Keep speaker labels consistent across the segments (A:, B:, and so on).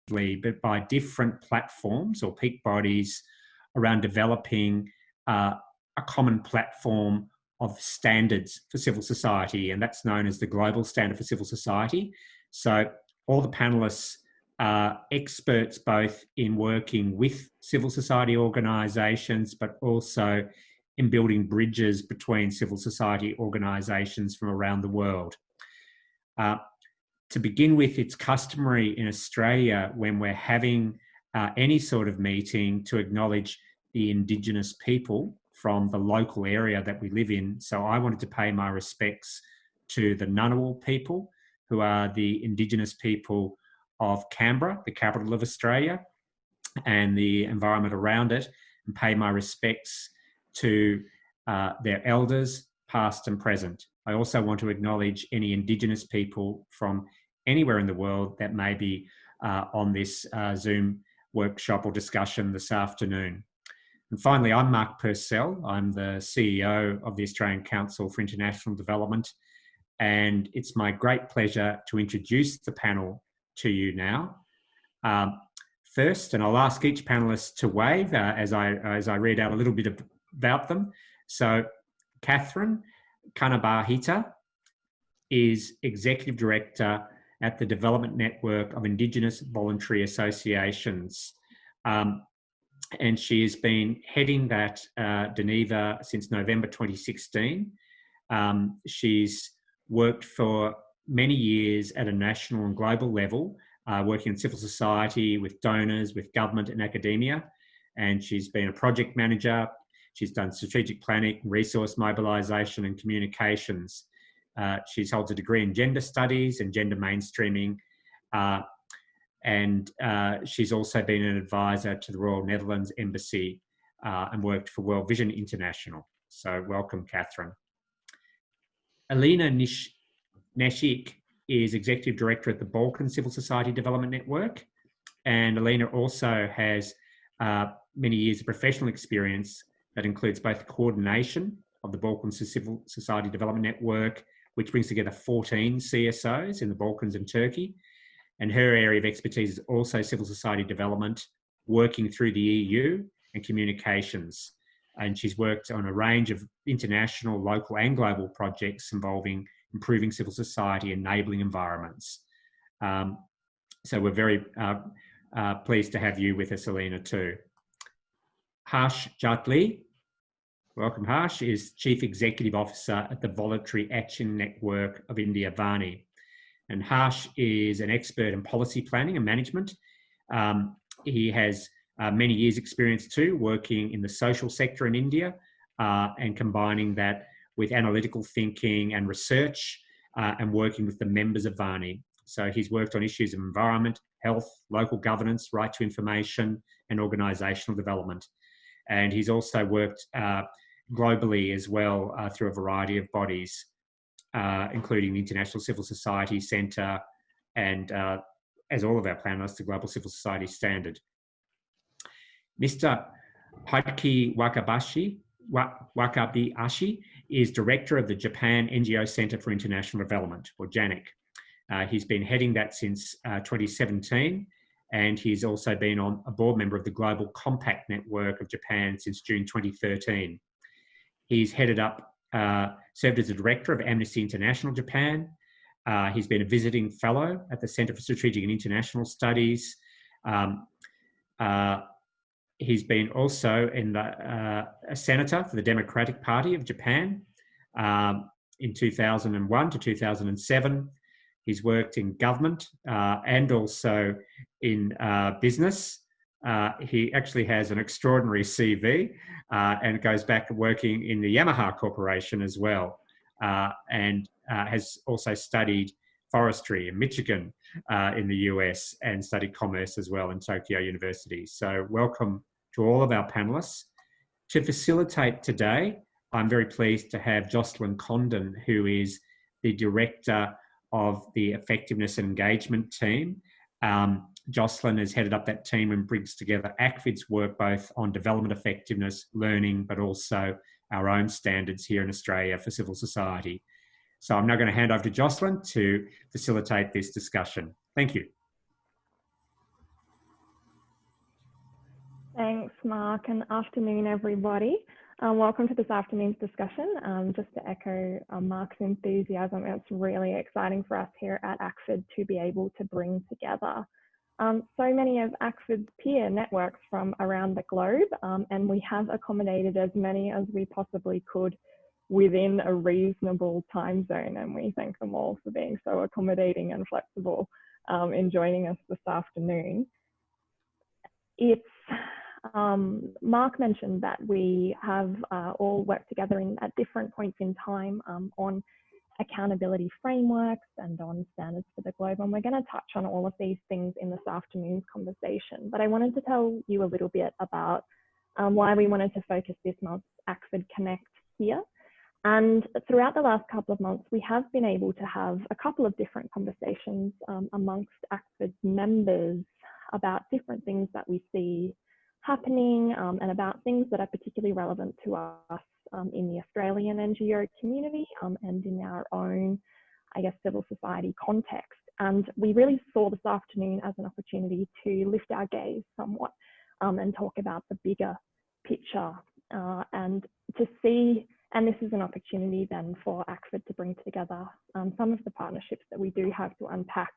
A: but by different platforms or peak bodies around developing a common platform of standards for civil society, and that's known as the Global Standard for Civil Society. So all the panellists are experts both in working with civil society organisations, but also in building bridges between civil society organisations from around the world. To begin with, it's customary in Australia when we're having any sort of meeting to acknowledge the Indigenous people from the local area that we live in. So I wanted to pay my respects to the Ngunnawal people, who are the Indigenous people of Canberra, the capital of Australia, and the environment around it, and pay my respects to their elders, past and present. I also want to acknowledge any Indigenous people from anywhere in the world that may be on this Zoom workshop or discussion this afternoon. And finally, I'm Mark Purcell. I'm the CEO of the Australian Council for International Development, and it's my great pleasure to introduce the panel to you now. First, and I'll ask each panellist to wave as I read out a little bit about them. So, Catherine Kanabahita is Executive Director at the Development Network of Indigenous Voluntary Associations. And she has been heading that DINEVA since November 2016. She's worked for many years at a national and global level, working in civil society with donors, with government and academia. And she's been a project manager. She's done strategic planning, resource mobilisation and communications. She's holds a degree in gender studies and gender mainstreaming. And she's also been an advisor to the Royal Netherlands Embassy and worked for World Vision International. So welcome, Catherine. Alina Neshik is Executive Director at the Balkan Civil Society Development Network. And Alina also has many years of professional experience that includes both coordination of the Balkan Civil Society Development Network, which brings together 14 CSOs in the Balkans and Turkey. And her area of expertise is also civil society development, working through the EU and communications. And she's worked on a range of international, local and global projects involving improving civil society, enabling environments. So we're very pleased to have you with us, Alina, too. Harsh Jatli, welcome Harsh, is Chief Executive Officer at the Voluntary Action Network of India, Vani. And Harsh is an expert in policy planning and management. He has many years experience too, working in the social sector in India and combining that with analytical thinking and research and working with the members of Vani. So he's worked on issues of environment, health, local governance, right to information and organisational development. And he's also worked globally as well through a variety of bodies, including the International Civil Society Centre and, as all of our panellists, the Global Civil Society Standard. Mr. Hadki Wakabayashi is Director of the Japan NGO Centre for International Development, or JANIC. He's been heading that since 2017, and he's also been on a board member of the Global Compact Network of Japan since June 2013. He's headed up, served as a director of Amnesty International Japan. He's been a visiting fellow at the Centre for Strategic and International Studies. He's been also a senator for the Democratic Party of Japan in 2001 to 2007. He's worked in government and also in business. He actually has an extraordinary CV and goes back working in the Yamaha Corporation as well, and has also studied forestry in Michigan in the US and studied commerce as well in Tokyo University. So welcome to all of our panellists. To facilitate today, I'm very pleased to have Jocelyn Condon, who is the Director of the Effectiveness and Engagement team. Jocelyn has headed up that team and brings together ACFID's work both on development effectiveness, learning, but also our own standards here in Australia for civil society. So I'm now going to hand over to Jocelyn to facilitate this discussion. Thank you.
B: Thanks, Mark, and afternoon, everybody. Welcome to this afternoon's discussion. Just to echo Mark's enthusiasm, it's really exciting for us here at ACFID to be able to bring together so many of ACFID's peer networks from around the globe, and we have accommodated as many as we possibly could within a reasonable time zone, and we thank them all for being so accommodating and flexible in joining us this afternoon. It's Mark mentioned that we have all worked together at different points in time on accountability frameworks and on standards for the globe, and we're going to touch on all of these things in this afternoon's conversation. But I wanted to tell you a little bit about why we wanted to focus this month's ACFID Connect here. And throughout the last couple of months, we have been able to have a couple of different conversations amongst ACFID's members about different things that we see happening and about things that are particularly relevant to us in the Australian NGO community and in our own, I guess, civil society context. And we really saw this afternoon as an opportunity to lift our gaze somewhat and talk about the bigger picture and to see, and this is an opportunity then for ACFID to bring together some of the partnerships that we do have to unpack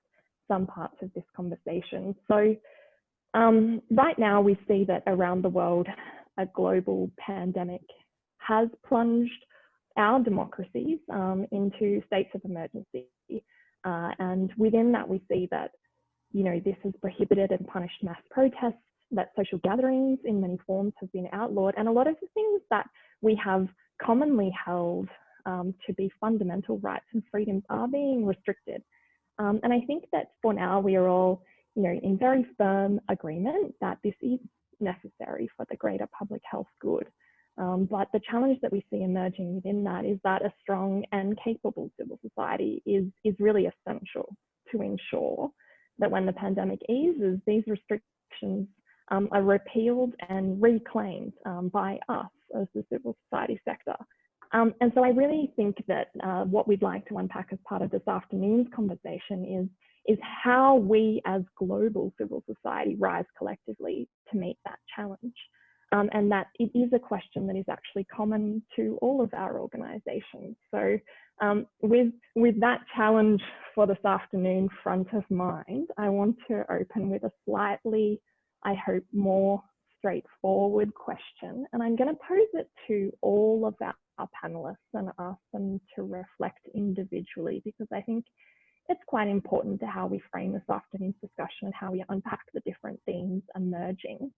B: some parts of this conversation. So right now we see that around the world, a global pandemic has plunged our democracies into states of emergency. And within that, we see that, you know, this has prohibited and punished mass protests, that social gatherings in many forms have been outlawed, and a lot of the things that we have commonly held to be fundamental rights and freedoms are being restricted. And I think that for now, we are all, you know, in very firm agreement that this is necessary for the greater public health good. But the challenge that we see emerging within that is that a strong and capable civil society is really essential to ensure that when the pandemic eases, these restrictions are repealed and reclaimed by us as the civil society sector. And so I really think that what we'd like to unpack as part of this afternoon's conversation is how we as global civil society rise collectively to meet that challenge. And that it is a question that is actually common to all of our organisations. So with that challenge for this afternoon front of mind, I want to open with a slightly, I hope, more straightforward question. And I'm going to pose it to all of our panellists and ask them to reflect individually, because I think it's quite important to how we frame this afternoon's discussion and how we unpack the different themes emerging.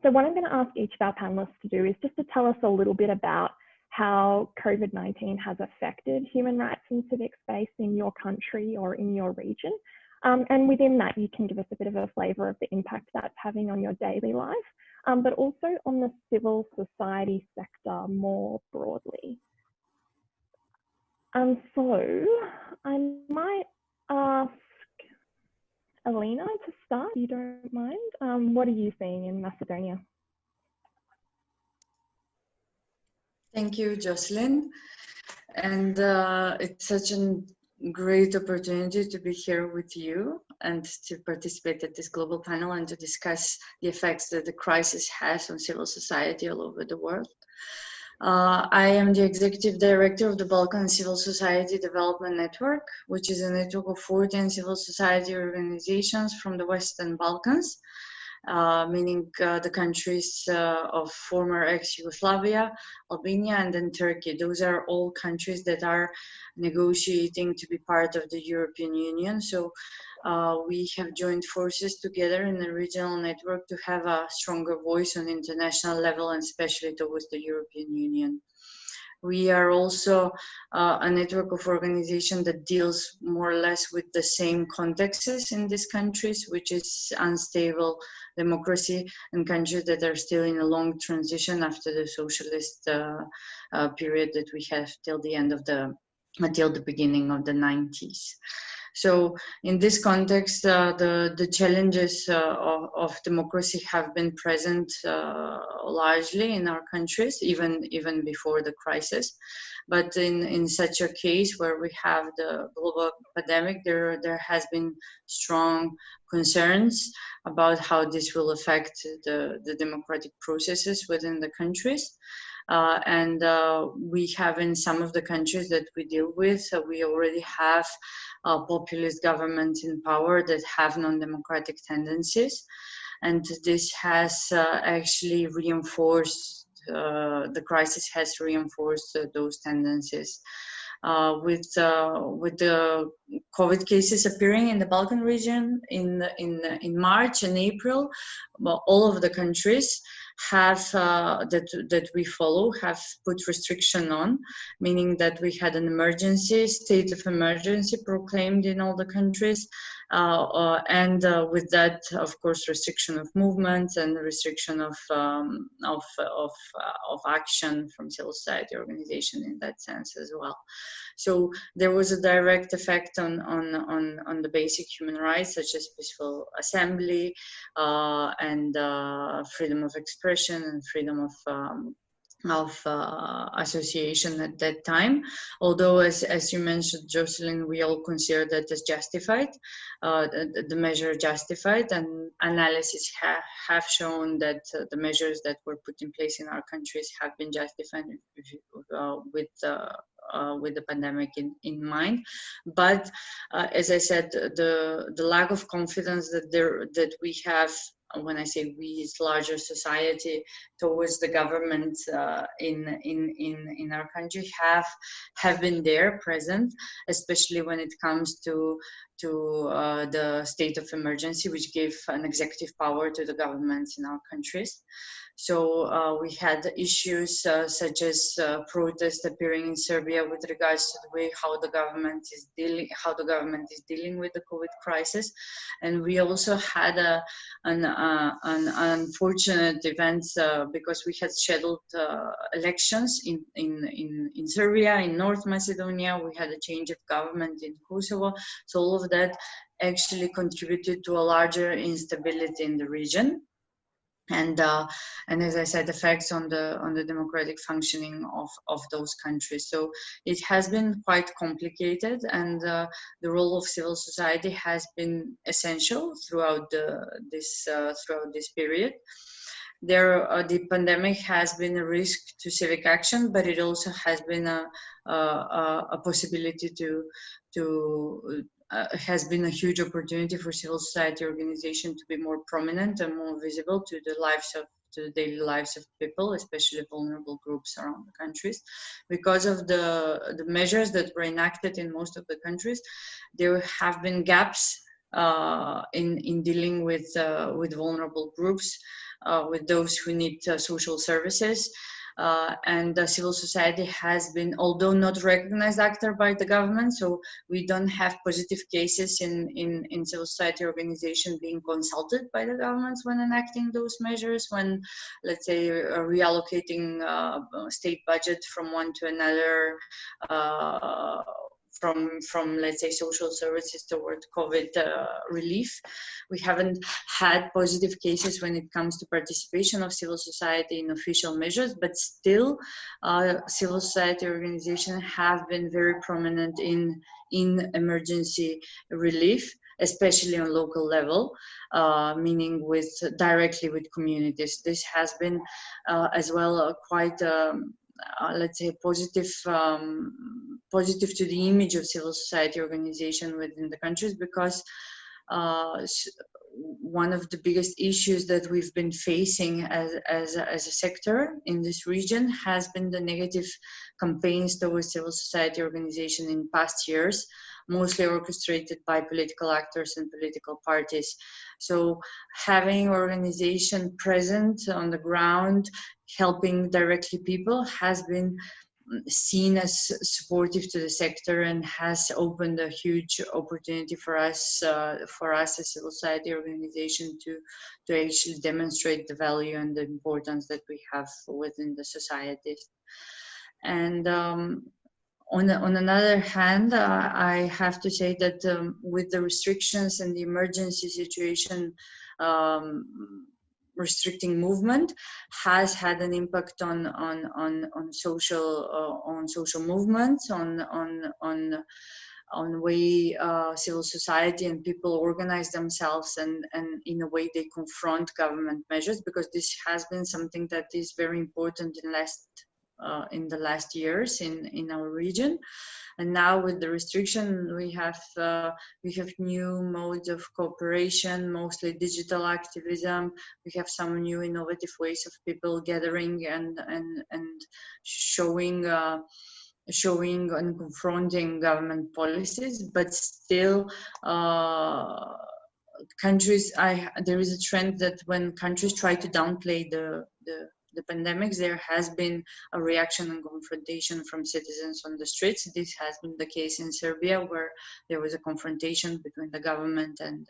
B: So what I'm going to ask each of our panelists to do is just to tell us a little bit about how COVID-19 has affected human rights and civic space in your country or in your region. And within that, you can give us a bit of a flavour of the impact that's having on your daily life, but also on the civil society sector more broadly. So I might ask Alina to start, if you don't mind. What are you seeing in Macedonia?
C: Thank you, Jocelyn. And it's such a great opportunity to be here with you and to participate at this global panel and to discuss the effects that the crisis has on civil society all over the world. I am the Executive Director of the Balkan Civil Society Development Network, which is a network of 14 civil society organizations from the Western Balkans, meaning the countries of former ex-Yugoslavia, Albania, and then Turkey. Those are all countries that are negotiating to be part of the European Union. So we have joined forces together in a regional network to have a stronger voice on international level, and especially towards the European Union. We are also a network of organizations that deals more or less with the same contexts in these countries, which is unstable democracy and countries that are still in a long transition after the socialist period that we have till the end of until the beginning of the 90s. So in this context, the challenges of democracy have been present largely in our countries, even before the crisis. But in such a case where we have the global pandemic, there has been strong concerns about how this will affect the democratic processes within the countries. And we have in some of the countries that we deal with, we already have populist governments in power that have non-democratic tendencies. And this has actually reinforced, the crisis has reinforced those tendencies. With the COVID cases appearing in the Balkan region in March and April, well, all of the countries have that we follow have put restriction on, meaning that we had an emergency, state of emergency proclaimed in all the countries, and with that, of course, restriction of movements and restriction of action from civil society organization in that sense as well. So there was a direct effect on the basic human rights, such as peaceful assembly and freedom of expression and freedom of association at that time. Although, as you mentioned, Jocelyn, we all consider that as justified, the measure justified, and analysis have shown that the measures that were put in place in our countries have been justified with the pandemic in mind. But as I said, the lack of confidence that we have, when I say we, it's larger society, towards the government in our country have been there, present, especially when it comes to the state of emergency, which gave an executive power to the governments in our countries. So we had issues such as protests appearing in Serbia with regards to the way how the government is dealing with the COVID crisis, and we also had an unfortunate event because we had scheduled elections in Serbia, in North Macedonia. We had a change of government in Kosovo, so all of that actually contributed to a larger instability in the region. And as I said, effects on the democratic functioning of those countries. So it has been quite complicated, and the role of civil society has been essential throughout this period. The pandemic has been a risk to civic action, but it also has been a possibility has been a huge opportunity for civil society organization to be more prominent and more visible to the daily lives of people, especially vulnerable groups around the countries. Because of the measures that were enacted in most of the countries, there have been gaps in dealing with vulnerable groups, with those who need social services. And civil society has been, although not recognized actor by the government, so we don't have positive cases in civil society organization being consulted by the governments when enacting those measures, when, let's say, reallocating state budget from one to another, from let's say social services toward COVID relief. We haven't had positive cases when it comes to participation of civil society in official measures, but still civil society organizations have been very prominent in emergency relief, especially on local level, meaning directly with communities. This has been as well quite let's say positive to the image of civil society organization within the countries, because one of the biggest issues that we've been facing as a sector in this region has been the negative campaigns towards civil society organization in past years, mostly orchestrated by political actors and political parties. So having organization present on the ground, helping directly people, has been seen as supportive to the sector and has opened a huge opportunity for us as civil society organization to actually demonstrate the value and the importance that we have within the societies. And on another hand, I have to say that with the restrictions and the emergency situation, restricting movement has had an impact on social movements, on way civil society and people organize themselves, and in a way they confront government measures, because this has been something that is very important in the last years in our region. And now with the restriction, we have new modes of cooperation, mostly digital activism. We have some new innovative ways of people gathering and showing and confronting government policies. But still, countries, there is a trend that when countries try to downplay the pandemics, there has been a reaction and confrontation from citizens on the streets. This has been the case in Serbia, where there was a confrontation between the government and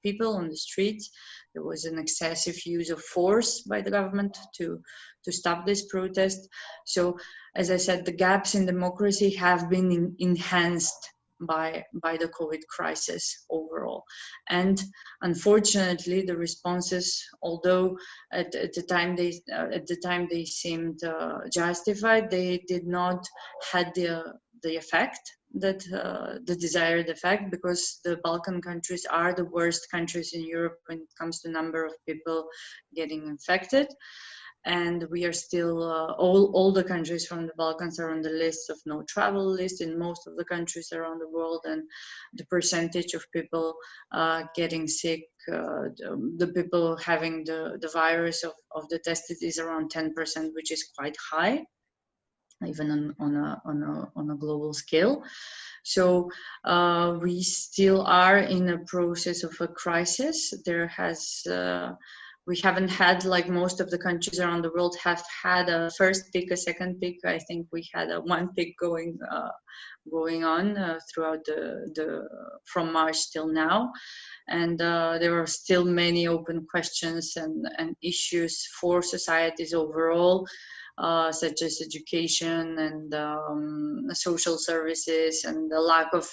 C: people on the streets. There was an excessive use of force by the government to stop this protest. So, as I said, the gaps in democracy have been enhanced by the COVID crisis overall. And unfortunately, the responses, although at the time they seemed justified, they did not had the effect that the desired effect, because the Balkan countries are the worst countries in Europe when it comes to number of people getting infected. And we are still, all the countries from the Balkans are on the list of no travel list in most of the countries around the world. And the percentage of people getting sick, the people having the virus of the tested is around 10%, which is quite high, even on a global scale. So we still are in a process of a crisis. We haven't had, like most of the countries around the world have had, a first peak, a second peak. I think we had one peak going on throughout from March till now. And there are still many open questions and issues for societies overall, such as education and social services, and the lack of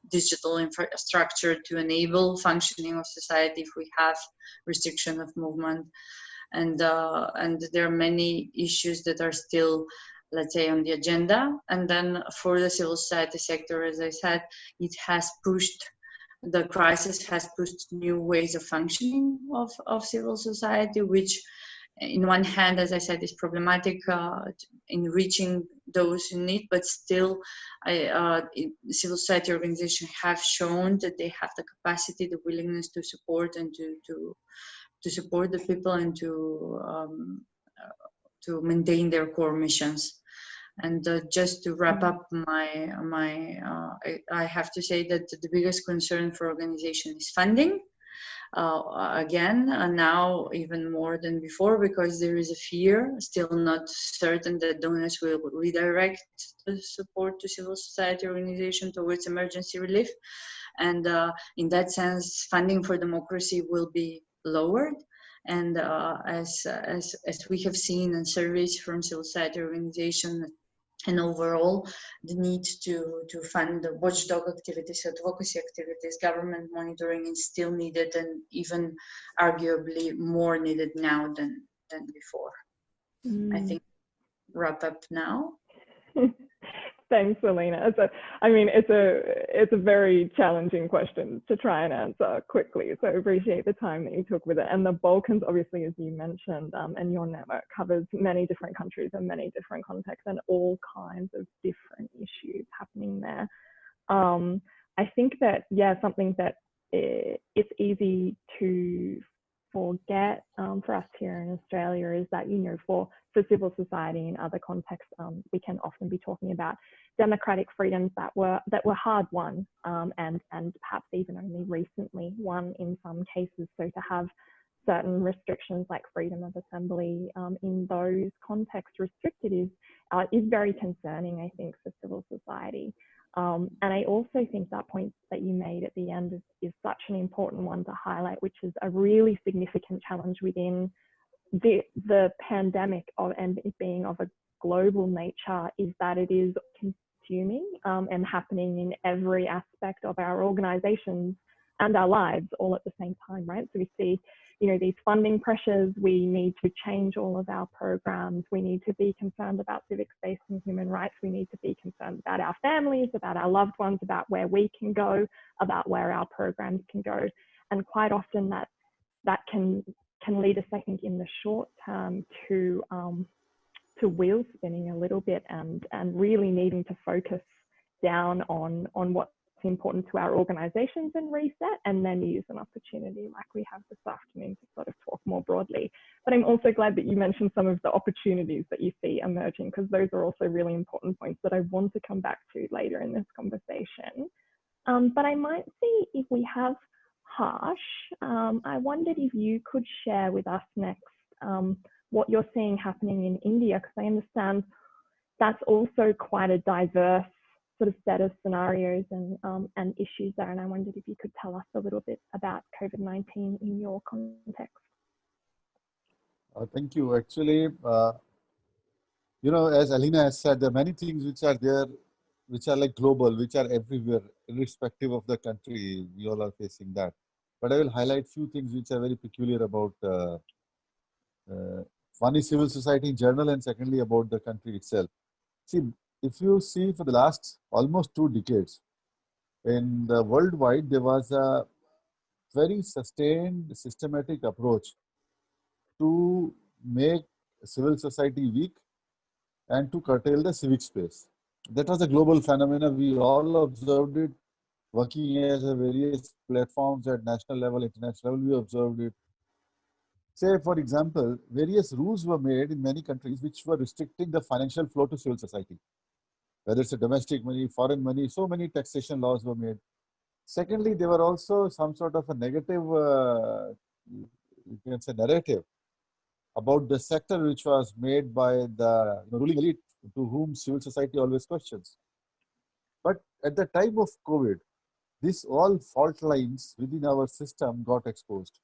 C: digital infrastructure to enable functioning of society if we have restriction of movement. And there are many issues that are still, let's say, on the agenda. And then for the civil society sector, as I said, the crisis has pushed new ways of functioning of civil society, which in one hand, as I said, is problematic in reaching those in need, but still civil society organizations have shown that they have the capacity, the willingness to support and to support the people and to maintain their core missions. And just to wrap up I have to say that the biggest concern for organization is funding. Again, now even more than before, because there is a fear, still not certain, that donors will redirect the support to civil society organization towards emergency relief. And in that sense, funding for democracy will be lowered. And as we have seen in surveys from civil society organizations, and overall, the need to fund the watchdog activities, advocacy activities, government monitoring is still needed, and even arguably more needed now than before. I think wrap up now.
B: Thanks, Alina. It's a very challenging question to try and answer quickly. So I appreciate the time that you took with it. And the Balkans, obviously, as you mentioned, and your network covers many different countries and many different contexts and all kinds of different issues happening there. I think that, something that it's easy to forget for us here in Australia is that, for civil society in other contexts, we can often be talking about democratic freedoms that were hard won, and perhaps even only recently won in some cases. So to have certain restrictions like freedom of assembly in those contexts restricted is very concerning, I think, for civil society. And I also think that point that you made at the end is such an important one to highlight, which is a really significant challenge within the pandemic and it being of a global nature, is that it is consuming and happening in every aspect of our organizations and our lives all at the same time, right? So we see, you know, these funding pressures. We need to change all of our programs. We need to be concerned about civic space and human rights. We need to be concerned about our families, about our loved ones, about where we can go, about where our programs can go. And quite often that can lead us, I think, in the short term to wheel spinning a little bit and really needing to focus down on what's important to our organizations and reset, and then use an opportunity like we have this afternoon to sort of talk more broadly. But I'm also glad that you mentioned some of the opportunities that you see emerging, because those are also really important points that I want to come back to later in this conversation. But I might see if we have Harsh. I wondered if you could share with us next what you're seeing happening in India, because I understand that's also quite a diverse sort of set of scenarios and issues there. And I wondered if you could tell us a little bit about COVID-19 in your context.
D: Thank you. Actually, you know, as Alina has said, there are many things which are there, which are like global, which are everywhere, irrespective of the country. We all are facing that. But I will highlight few things which are very peculiar about one is civil society in general, and secondly about the country itself. See, if you see for the last almost 2 decades, in the worldwide, there was a very sustained, systematic approach to make civil society weak and to curtail the civic space. That was a global phenomenon. We all observed it, working as a various platforms at national level, international level, we observed it. Say, for example, various rules were made in many countries which were restricting the financial flow to civil society. Whether it's a domestic money, foreign money, so many taxation laws were made. Secondly, there were also some sort of a negative, you can say, narrative about the sector which was made by the ruling elite, to whom civil society always questions. But at the time of COVID, these all fault lines within our system got exposed.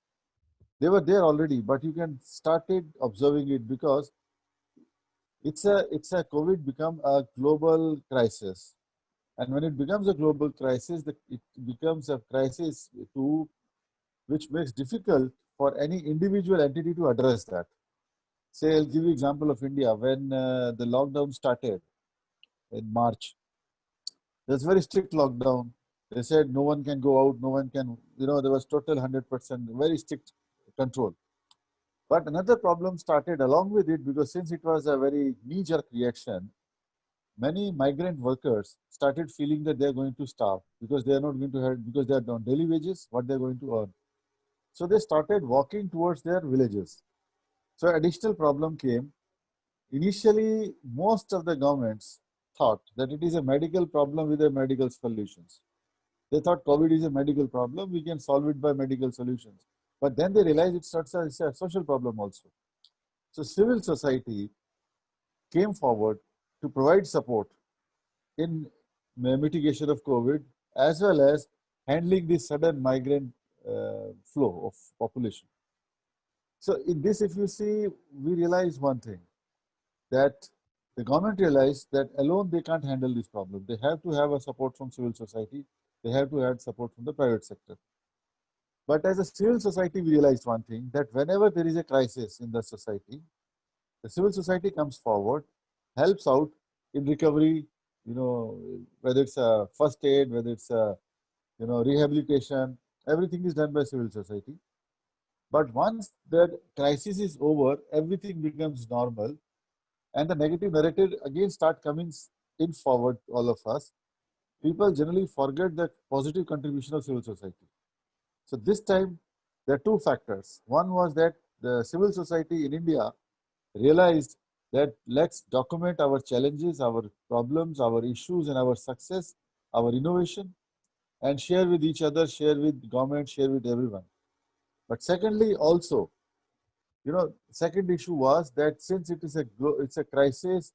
D: They were there already, but you can started observing it because it's a COVID become a global crisis. And when it becomes a global crisis, it becomes a crisis which makes difficult for any individual entity to address that. Say, I'll give you an example of India. When the lockdown started in March, there's very strict lockdown. They said no one can go out, no one can, there was total 100% very strict control. But another problem started along with it, because since it was a very knee-jerk reaction, many migrant workers started feeling that they're going to starve because they are not going to have, because they are on daily wages, what they're going to earn. So they started walking towards their villages. So additional problem came. Initially, most of the governments thought that it is a medical problem with a medical solutions. They thought COVID is a medical problem, we can solve it by medical solutions. But then they realized it's a social problem also. So civil society came forward to provide support in mitigation of COVID, as well as handling the sudden migrant flow of population. So in this, if you see, we realize one thing, that the government realized that alone they can't handle this problem. They have to have a support from civil society. They have to have support from the private sector. But as a civil society, we realized one thing, that whenever there is a crisis in the society, the civil society comes forward, helps out in recovery, whether it's a first aid, whether it's a, rehabilitation, everything is done by civil society. But once that crisis is over, everything becomes normal, and the negative narrative again start coming in forward, all of us. People generally forget the positive contribution of civil society. So this time, there are 2 factors. One was that the civil society in India realized that let's document our challenges, our problems, our issues, and our success, our innovation, and share with each other, share with government, share with everyone. But secondly, also, second issue was that since it's a crisis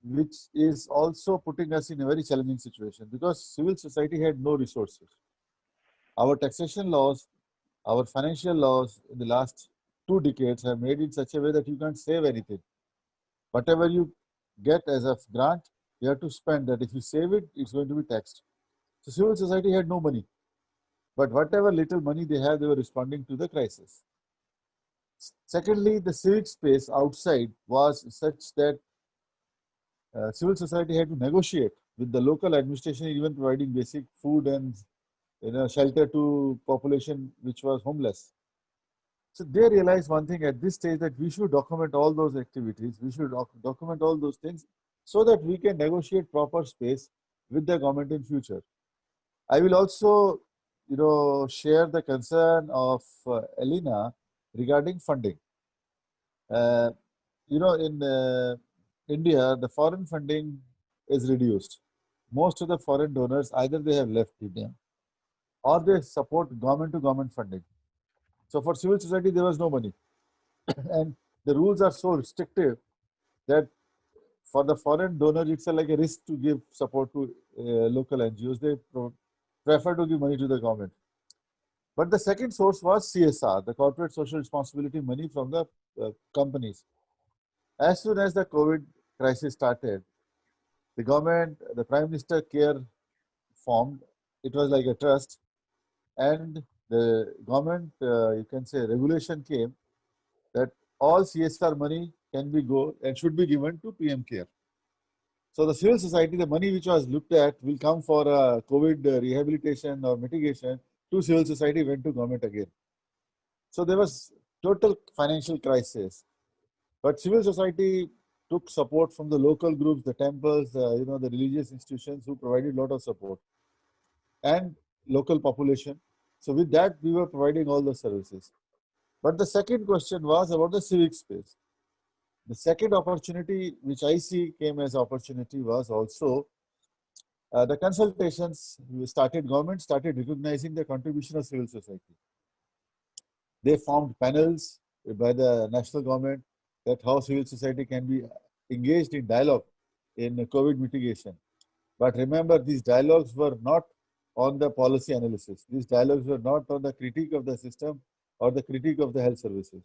D: which is also putting us in a very challenging situation, because civil society had no resources. Our taxation laws, our financial laws in the last 2 decades have made it such a way that you can't save anything. Whatever you get as a grant, You have to spend that. If you save it, it's going to be taxed. So civil society had no money. But whatever little money they had, they were responding to the crisis. Secondly, the civic space outside was such that civil society had to negotiate with the local administration, even providing basic food and shelter to population which was homeless. So they realized one thing at this stage, that we should document all those activities, we should document all those things so that we can negotiate proper space with the government in future. I will also, share the concern of Elena regarding funding. In India, the foreign funding is reduced. Most of the foreign donors, either they have left India or they support government to government funding. So for civil society, there was no money. And the rules are so restrictive that for the foreign donors, it's like a risk to give support to local NGOs. They prefer to give money to the government. But the second source was CSR, the corporate social responsibility money from the companies. As soon as the COVID crisis started, the government, the Prime Minister Care formed. It was like a trust, and the government, you can say, regulation came that all CSR money can be go and should be given to PM Care. So the civil society, the money which was looked at will come for COVID rehabilitation or mitigation to civil society, went to government again. So there was total financial crisis. But civil society took support from the local groups, the temples, the religious institutions who provided a lot of support, and local population. So with that, we were providing all the services. But the second question was about the civic space. The second opportunity which I see came as opportunity was also the consultations. Government started recognizing the contribution of civil society. They formed panels by the national government that how civil society can be engaged in dialogue in COVID mitigation. But remember, these dialogues were not on the policy analysis. These dialogues were not on the critique of the system or the critique of the health services.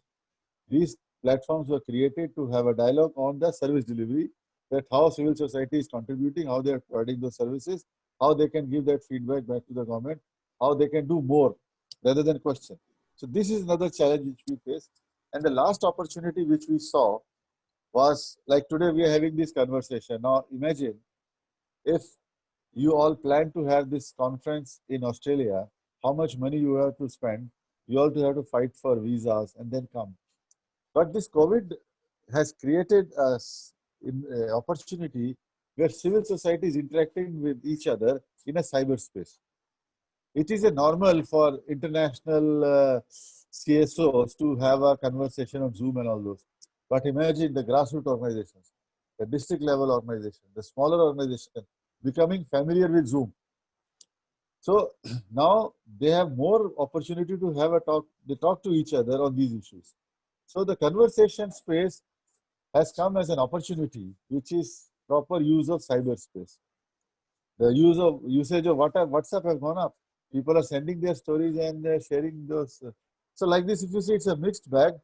D: These platforms were created to have a dialogue on the service delivery, that how civil society is contributing, how they are providing those services, how they can give that feedback back to the government, how they can do more rather than question. So this is another challenge which we face. And the last opportunity which we saw was, like today we are having this conversation. Now imagine if you all plan to have this conference in Australia, how much money you have to spend. You also have to fight for visas and then come. But this COVID has created an opportunity where civil society is interacting with each other in a cyberspace. It is a normal for international CSOs to have a conversation on Zoom and all those. But imagine the grassroots organizations, the district level organization, the smaller organization becoming familiar with Zoom. So now they have more opportunity to have a talk. They talk to each other on these issues. So the conversation space has come as an opportunity, which is proper use of cyberspace. The usage of WhatsApp has gone up. People are sending their stories and they're sharing those. So like this, if you see, it's a mixed bag.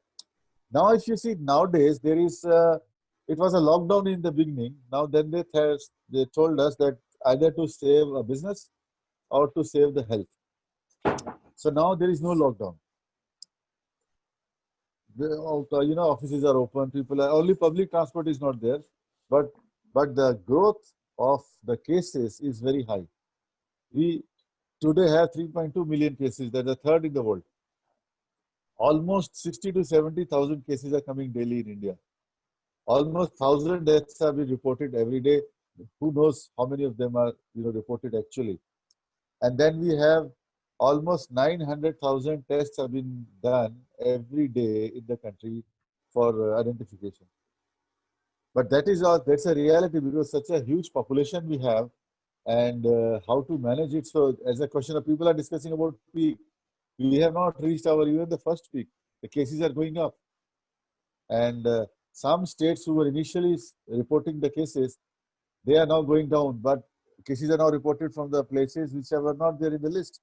D: Now, if you see nowadays, there is, it was a lockdown in the beginning. Now then they told us that either to save a business or to save the health. So now there is no lockdown. Offices are open, people are, only public transport is not there, but the growth of the cases is very high. We today have 3.2 million cases, that's the third in the world. Almost 60 to 70,000 cases are coming daily in India. Almost 1,000 deaths have been reported every day. Who knows how many of them are reported actually. And then we have almost 900,000 tests have been done every day in the country for identification. But that's a reality, because such a huge population we have, and how to manage it. So as a question of people are discussing about peak, we have not reached even the first peak. The cases are going up. And some states who were initially reporting the cases, they are now going down, but cases are now reported from the places which were not there in the list.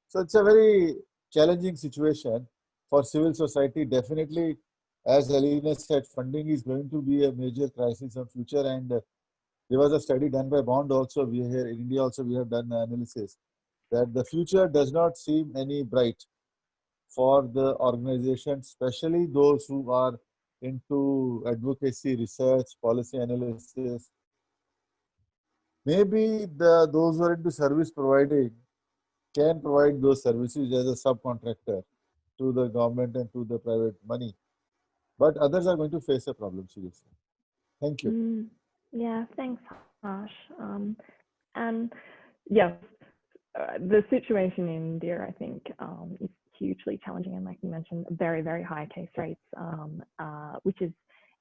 D: So it's a very challenging situation for civil society. Definitely, as Alina said, funding is going to be a major crisis in future, and There was a study done by Bond also. We here in India also we have done analysis that the future does not seem any bright for the organizations, especially those who are into advocacy, research, policy analysis. Maybe those who are into service providing can provide those services as a subcontractor to the government and to the private money. But others are going to face a problem seriously. Thank you.
B: Yeah, thanks, Harsh. And yes, the situation in India, I think, is hugely challenging. And like you mentioned, very, very high case rates, which is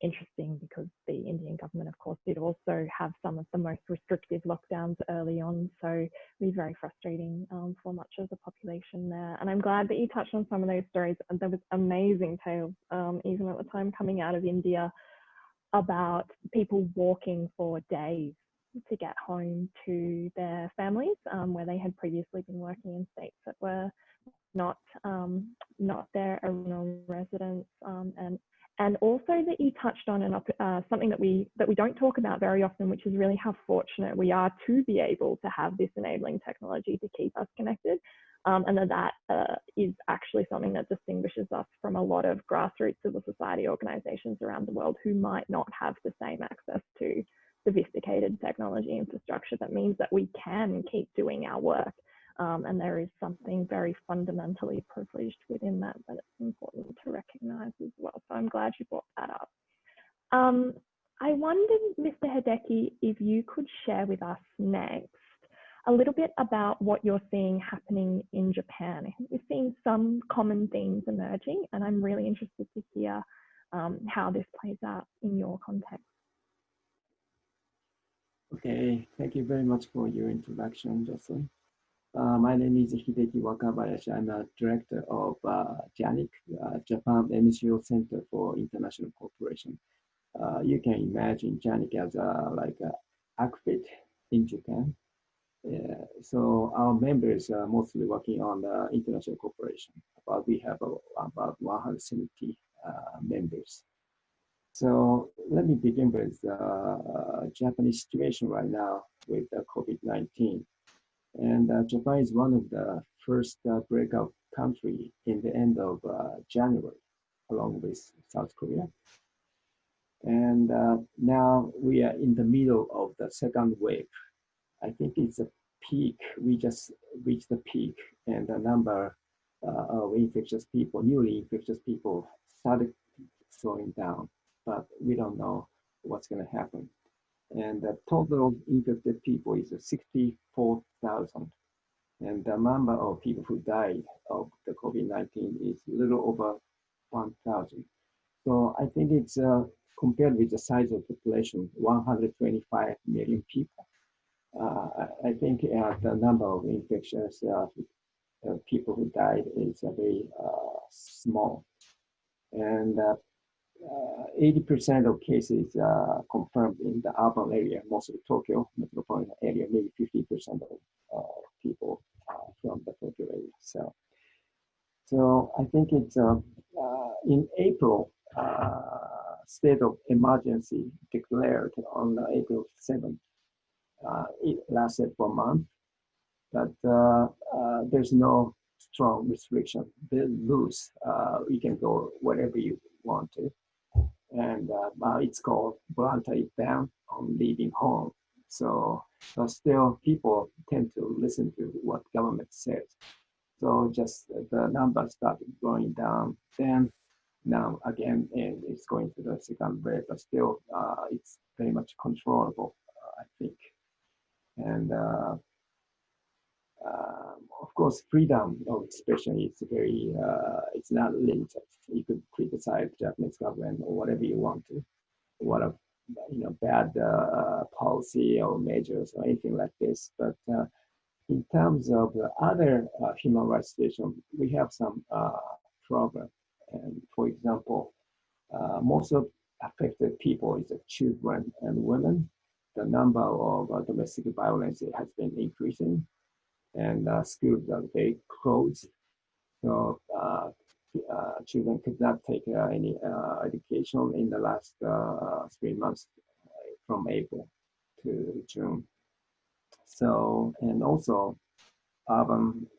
B: interesting because the Indian government, of course, did also have some of the most restrictive lockdowns early on. So it was very frustrating for much of the population there. And I'm glad that you touched on some of those stories. There was amazing tales, even at the time coming out of India, about people walking for days to get home to their families, where they had previously been working in states that were not their original residence, and also that you touched on something that we don't talk about very often, which is really how fortunate we are to be able to have this enabling technology to keep us connected, and that is actually something that distinguishes us from a lot of grassroots civil society organizations around the world who might not have the same access to sophisticated technology infrastructure. That means that we can keep doing our work. And there is something very fundamentally privileged within that it's important to recognize as well. So I'm glad you brought that up. I wondered, Mr. Hideki, if you could share with us next a little bit about what you're seeing happening in Japan. We've seen some common themes emerging, and I'm really interested to hear how this plays out in your context.
E: Okay, thank you very much for your introduction, Jocelyn. My name is Hideki Wakabayashi. I'm a director of JANIC, Japan NGO Center for International Cooperation. You can imagine JANIC as like an ACFIT in Japan. So our members are mostly working on international cooperation. But we have about 170 members. So let me begin with the Japanese situation right now with COVID-19. And Japan is one of the first breakout country in the end of January, along with South Korea. And now we are in the middle of the second wave. I think it's a peak. We just reached the peak, and the number of infectious people, newly infectious people, started slowing down. But we don't know what's going to happen. And the total infected people is 64,000. And the number of people who died of the COVID-19 is a little over 1,000. So I think it's compared with the size of the population, 125 million people. I think the number of infections, people who died is very small. And 80% of cases confirmed in the urban area, mostly Tokyo metropolitan area, maybe 50% of people from the Tokyo area. So I think it's in April, state of emergency declared on April 7th. It lasted for a month, but there's no strong restriction. They're loose. You can go wherever you want to. And it's called voluntary ban on leaving home. So still people tend to listen to what government says. So just the numbers started going down. Then now again, and it's going to the second wave, but still it's very much controllable, I think. And of course, freedom of expression is very, it's not limited. You could criticize Japanese government or whatever you want to, what a bad policy or measures or anything like this. But in terms of the other human rights situation, we have some problem. And for example, most of affected people is children and women. The number of domestic violence has been increasing, and schools are very closed. So children could not take any education in the last 3 months from April to June. So, and also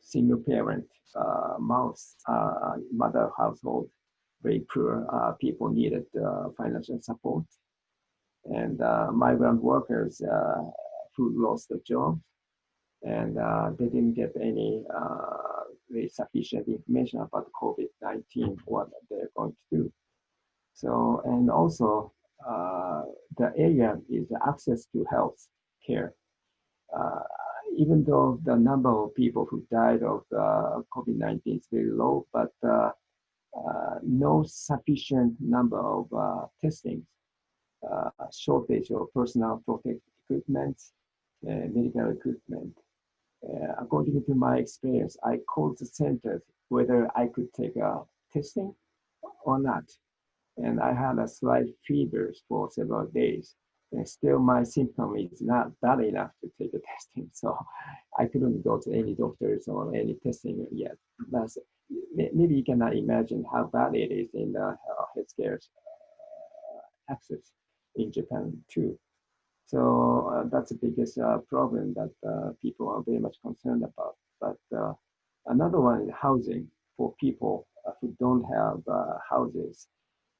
E: single parent mother household, very poor people needed financial support. And migrant workers who lost their jobs, and they didn't get any very sufficient information about COVID-19, what they're going to do. So, and also the area is access to health care. Even though the number of people who died of COVID-19 is very low, but no sufficient number of testings, shortage of personal protective equipment, medical equipment. According to my experience, I called the center whether I could take a testing or not. And I had a slight fever for several days. And still my symptom is not bad enough to take a testing. So I couldn't go to any doctors or any testing yet. But maybe you cannot imagine how bad it is in the healthcare access in Japan too. So that's the biggest problem that people are very much concerned about. But another one is housing for people who don't have houses.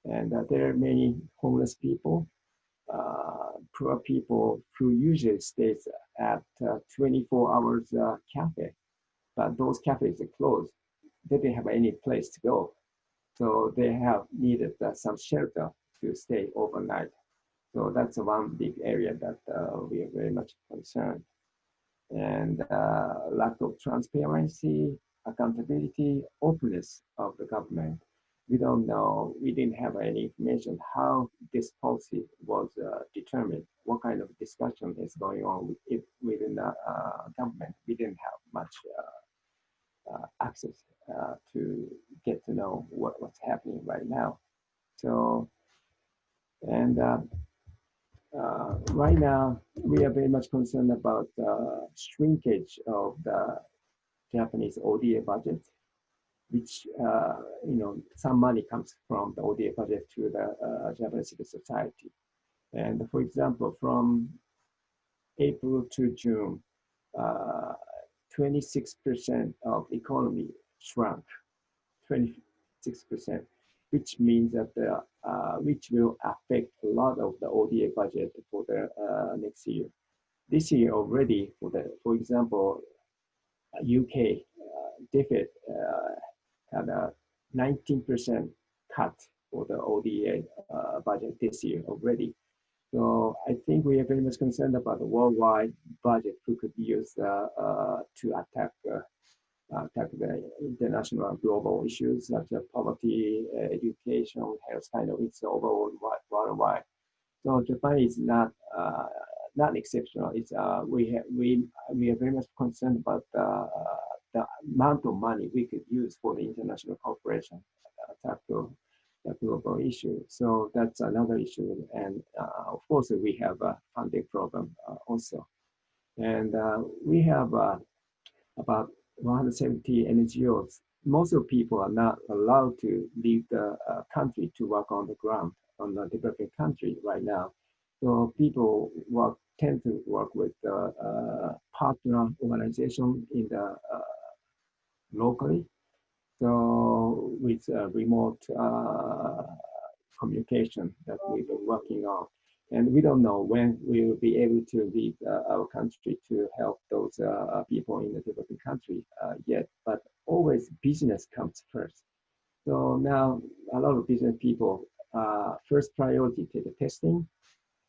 E: And there are many homeless people, poor people who usually stay at 24 hours cafe, but those cafes are closed. They didn't have any place to go. So they have needed some shelter to stay overnight. So that's one big area that we are very much concerned. And lack of transparency, accountability, openness of the government. We don't know, we didn't have any information how this policy was determined, what kind of discussion is going on within the government. We didn't have much access to get to know what's happening right now. So, and right now, we are very much concerned about shrinkage of the Japanese ODA budget, which, some money comes from the ODA budget to the Japanese civil society. And for example, from April to June, 26% of economy shrunk, 26%, which means that which will affect a lot of the ODA budget for the next year. This year already, for example, UK DFID had a 19% cut for the ODA budget this year already. So I think we are very much concerned about the worldwide budget we could use to attack the international global issues such as poverty, education, health, kind of it's overall worldwide. So Japan is not exceptional. It's we are very much concerned about the amount of money we could use for the international cooperation to tackle the global issue. So that's another issue, and of course we have a funding problem also, and we have about 170 NGOs. Most of the people are not allowed to leave the country to work on the ground on the developing country right now. So people tend to work with partner organization in the locally. So with remote communication that we've been working on. And we don't know when we will be able to leave our country to help those people in the developing country yet, but always business comes first. So now a lot of business people, first priority to the testing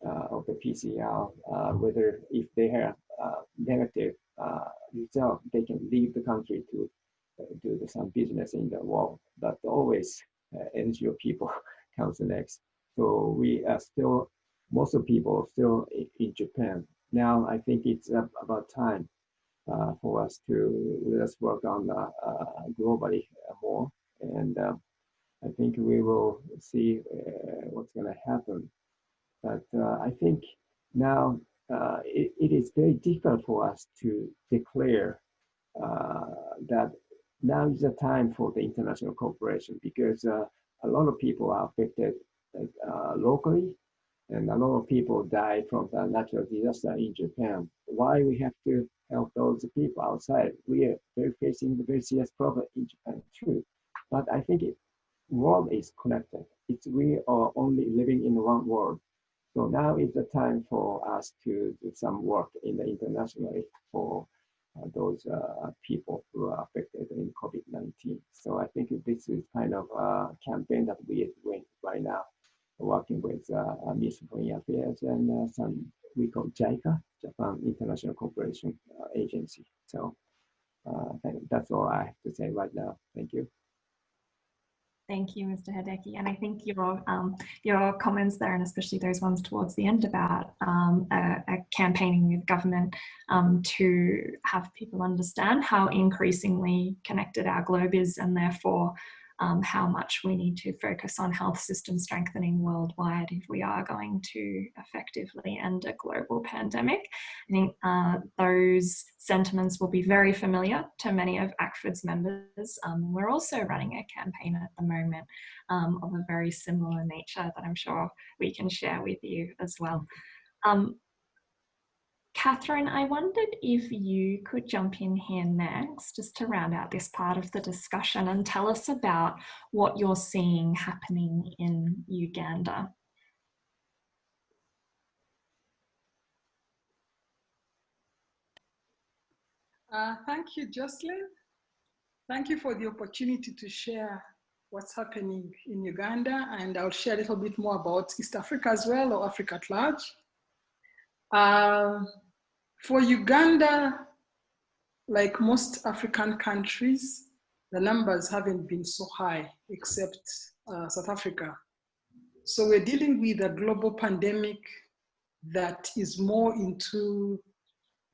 E: of the PCR, whether if they have negative result, they can leave the country to do some business in the world, but always NGO people comes next. So we are still, most of people are still in Japan. Now I think it's about time for us to let us work on globally more. And I think we will see what's going to happen. But I think now it is very difficult for us to declare that now is the time for the international cooperation, because a lot of people are affected locally, And a lot of people die from the natural disaster in Japan. Why we have to help those people outside? We are facing the very serious problem in Japan too. But I think world is connected. We are only living in one world. So now is the time for us to do some work in the internationally for those people who are affected in COVID-19. So I think this is kind of a campaign that we are doing right now, working with Ministry of Foreign Affairs and some we call JICA, Japan International Cooperation Agency. So that's all I have to say right now. Thank you.
F: Thank you, Mr. Hideki. And I think your comments there, and especially those ones towards the end about campaigning with government to have people understand how increasingly connected our globe is, and therefore how much we need to focus on health system strengthening worldwide if we are going to effectively end a global pandemic. I think those sentiments will be very familiar to many of ACFID's members. We're also running a campaign at the moment of a very similar nature that I'm sure we can share with you as well. Catherine, I wondered if you could jump in here next, just to round out this part of the discussion and tell us about what you're seeing happening in Uganda.
G: Thank you, Jocelyn. Thank you for the opportunity to share what's happening in Uganda, and I'll share a little bit more about East Africa as well, or Africa at large. For Uganda, like most African countries, the numbers haven't been so high, except South Africa. So we're dealing with a global pandemic that is more into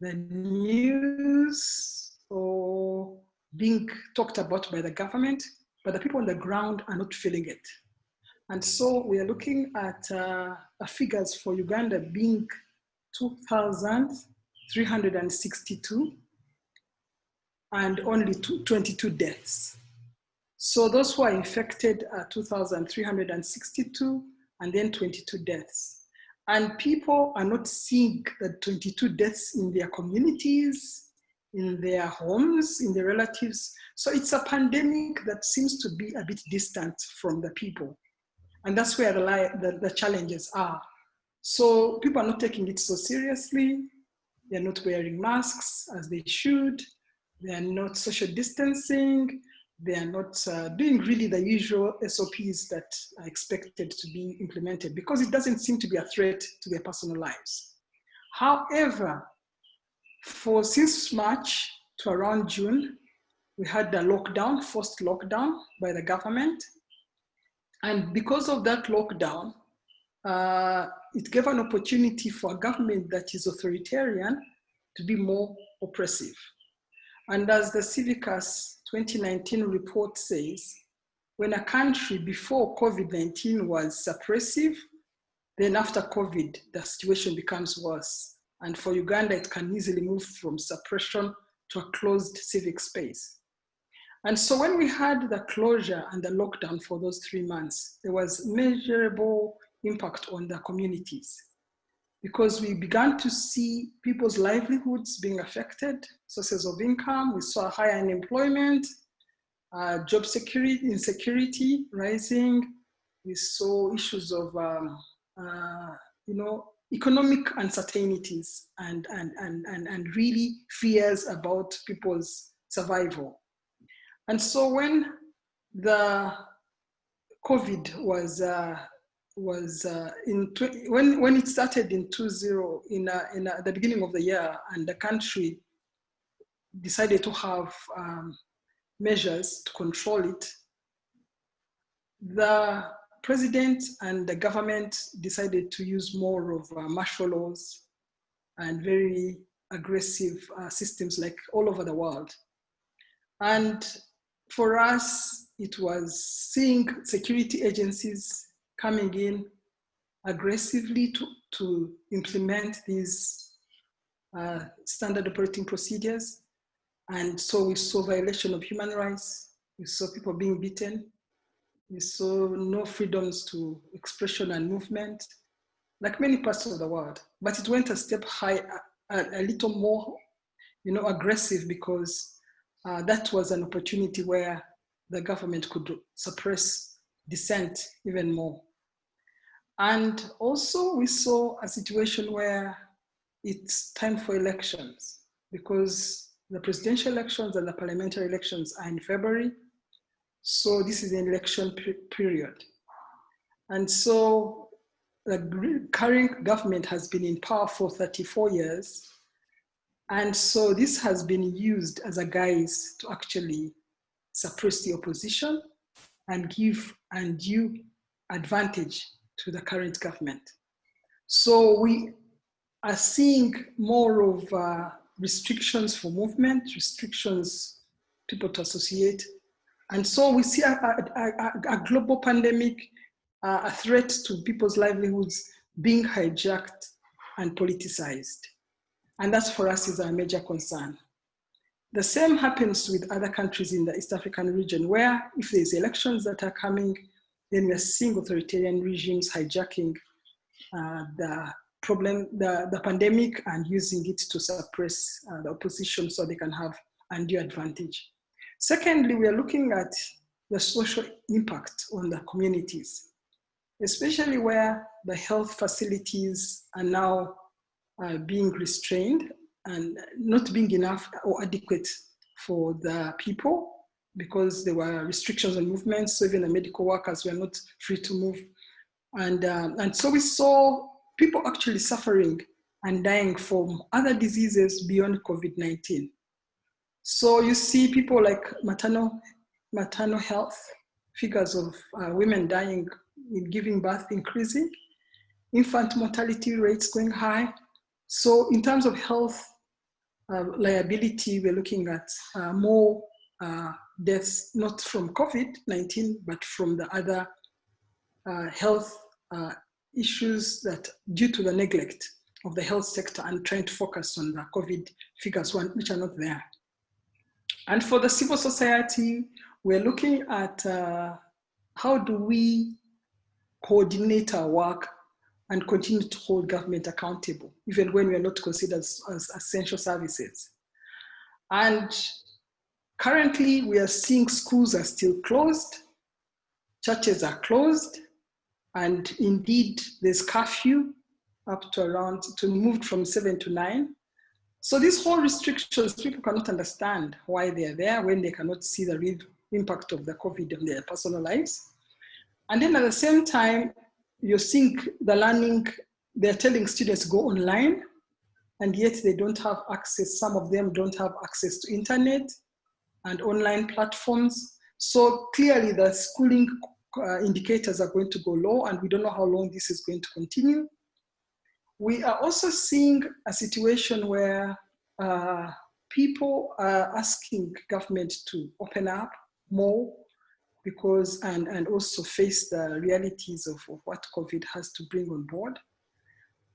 G: the news or being talked about by the government, but the people on the ground are not feeling it. And so we are looking at figures for Uganda being 2,362 and only 22 deaths. So those who are infected are 2,362 and then 22 deaths. And people are not seeing the 22 deaths in their communities, in their homes, in their relatives. So it's a pandemic that seems to be a bit distant from the people. And that's where the challenges are. So people are not taking it so seriously. They're not wearing masks as they should. They're not social distancing. They're not doing really the usual SOPs that are expected to be implemented because it doesn't seem to be a threat to their personal lives. However, since March to around June, we had the lockdown, forced lockdown by the government. And because of that lockdown, it gave an opportunity for a government that is authoritarian to be more oppressive. And as the Civicus 2019 report says, when a country before COVID-19 was suppressive, then after COVID, the situation becomes worse. And for Uganda, it can easily move from suppression to a closed civic space. And so when we had the closure and the lockdown for those 3 months, there was measurable impact on the communities because we began to see people's livelihoods being affected, sources of income. We saw higher unemployment, job security, insecurity rising. We saw issues of, economic uncertainties and really fears about people's survival. And so when the COVID when it started in the beginning of the year, and the country decided to have measures to control it, the president and the government decided to use more of martial laws and very aggressive systems like all over the world. And for us, it was seeing security agencies coming in aggressively to implement these standard operating procedures. And so we saw violation of human rights. We saw people being beaten. We saw no freedoms to expression and movement. like many parts of the world, but it went a step high, a little more, aggressive, because that was an opportunity where the government could suppress dissent even more. And also we saw a situation where it's time for elections, because the presidential elections and the parliamentary elections are in February. So this is an election period. And so the current government has been in power for 34 years. And so this has been used as a guise to actually suppress the opposition and give undue advantage to the current government. So we are seeing more of restrictions for movement, restrictions people to associate. And so we see a global pandemic, a threat to people's livelihoods being hijacked and politicized. And that for us is our major concern. The same happens with other countries in the East African region, where if there's elections that are coming, then we're seeing authoritarian regimes hijacking the pandemic and using it to suppress the opposition so they can have undue advantage. Secondly, we are looking at the social impact on the communities, especially where the health facilities are now being restrained and not being enough or adequate for the people, because there were restrictions on movement, so even the medical workers were not free to move. And so we saw people actually suffering and dying from other diseases beyond COVID-19. So you see people like maternal health, figures of women dying in giving birth increasing, infant mortality rates going high. So in terms of health liability, we're looking at more deaths, not from COVID-19, but from the other health issues that due to the neglect of the health sector and trying to focus on the COVID figures, which are not there. And for the civil society, we're looking at how do we coordinate our work and continue to hold government accountable, even when we are not considered as essential services. And currently, we are seeing schools are still closed, churches are closed, and indeed, there's curfew up to moved from 7 to 9. So these whole restrictions, people cannot understand why they're there when they cannot see the real impact of the COVID on their personal lives. And then at the same time, you're seeing the learning, they're telling students go online, and yet they don't have access. Some of them don't have access to internet and online platforms. So clearly the schooling indicators are going to go low, and we don't know how long this is going to continue. We are also seeing a situation where people are asking government to open up more, because and also face the realities of what COVID has to bring on board.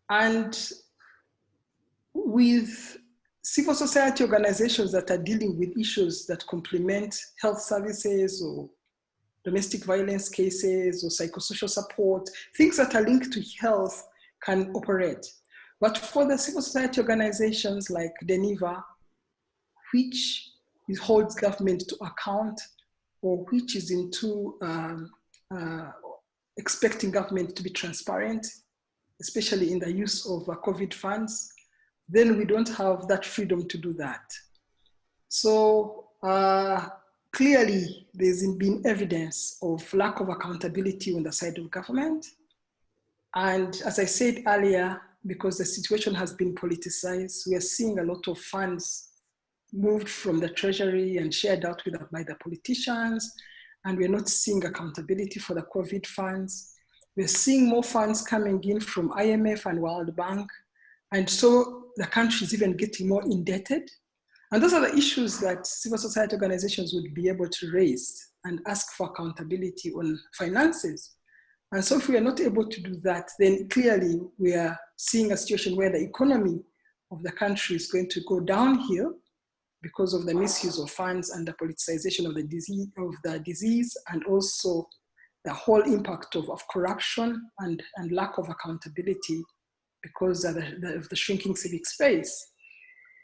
G: And with civil society organizations that are dealing with issues that complement health services or domestic violence cases or psychosocial support, things that are linked to health can operate. But for the civil society organizations like DENIVA, which holds government to account, or which is into expecting government to be transparent, especially in the use of COVID funds, then we don't have that freedom to do that. So clearly there's been evidence of lack of accountability on the side of government. And as I said earlier, because the situation has been politicized, we are seeing a lot of funds moved from the treasury and shared out by the politicians, and we're not seeing accountability for the COVID funds. We're seeing more funds coming in from IMF and World Bank, and so the country is even getting more indebted. And those are the issues that civil society organizations would be able to raise and ask for accountability on finances. And so if we are not able to do that, then clearly we are seeing a situation where the economy of the country is going to go downhill because of the misuse of funds and the politicization of the disease, and also the whole impact of corruption and lack of accountability because of the shrinking civic space.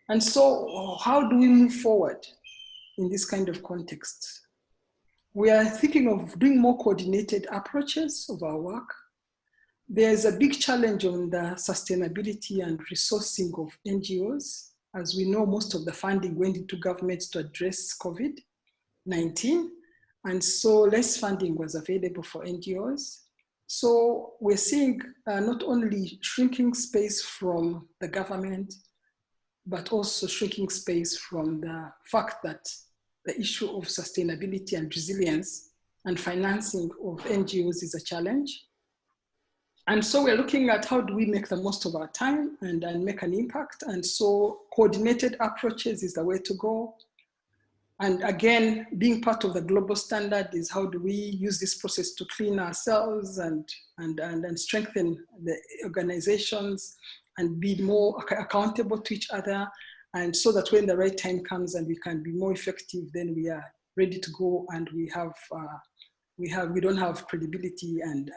G: And so how do we move forward in this kind of context? We are thinking of doing more coordinated approaches of our work. There's a big challenge on the sustainability and resourcing of NGOs. As we know, most of the funding went into governments to address COVID-19. And so less funding was available for NGOs. So we're seeing not only shrinking space from the government, but also shrinking space from the fact that the issue of sustainability and resilience and financing of NGOs is a challenge. And so we're looking at how do we make the most of our time and make an impact. And so coordinated approaches is the way to go. And again, being part of the global standard is how do we use this process to clean ourselves and strengthen the organizations and be more accountable to each other. And so that when the right time comes and we can be more effective, then we are ready to go and we don't have credibility and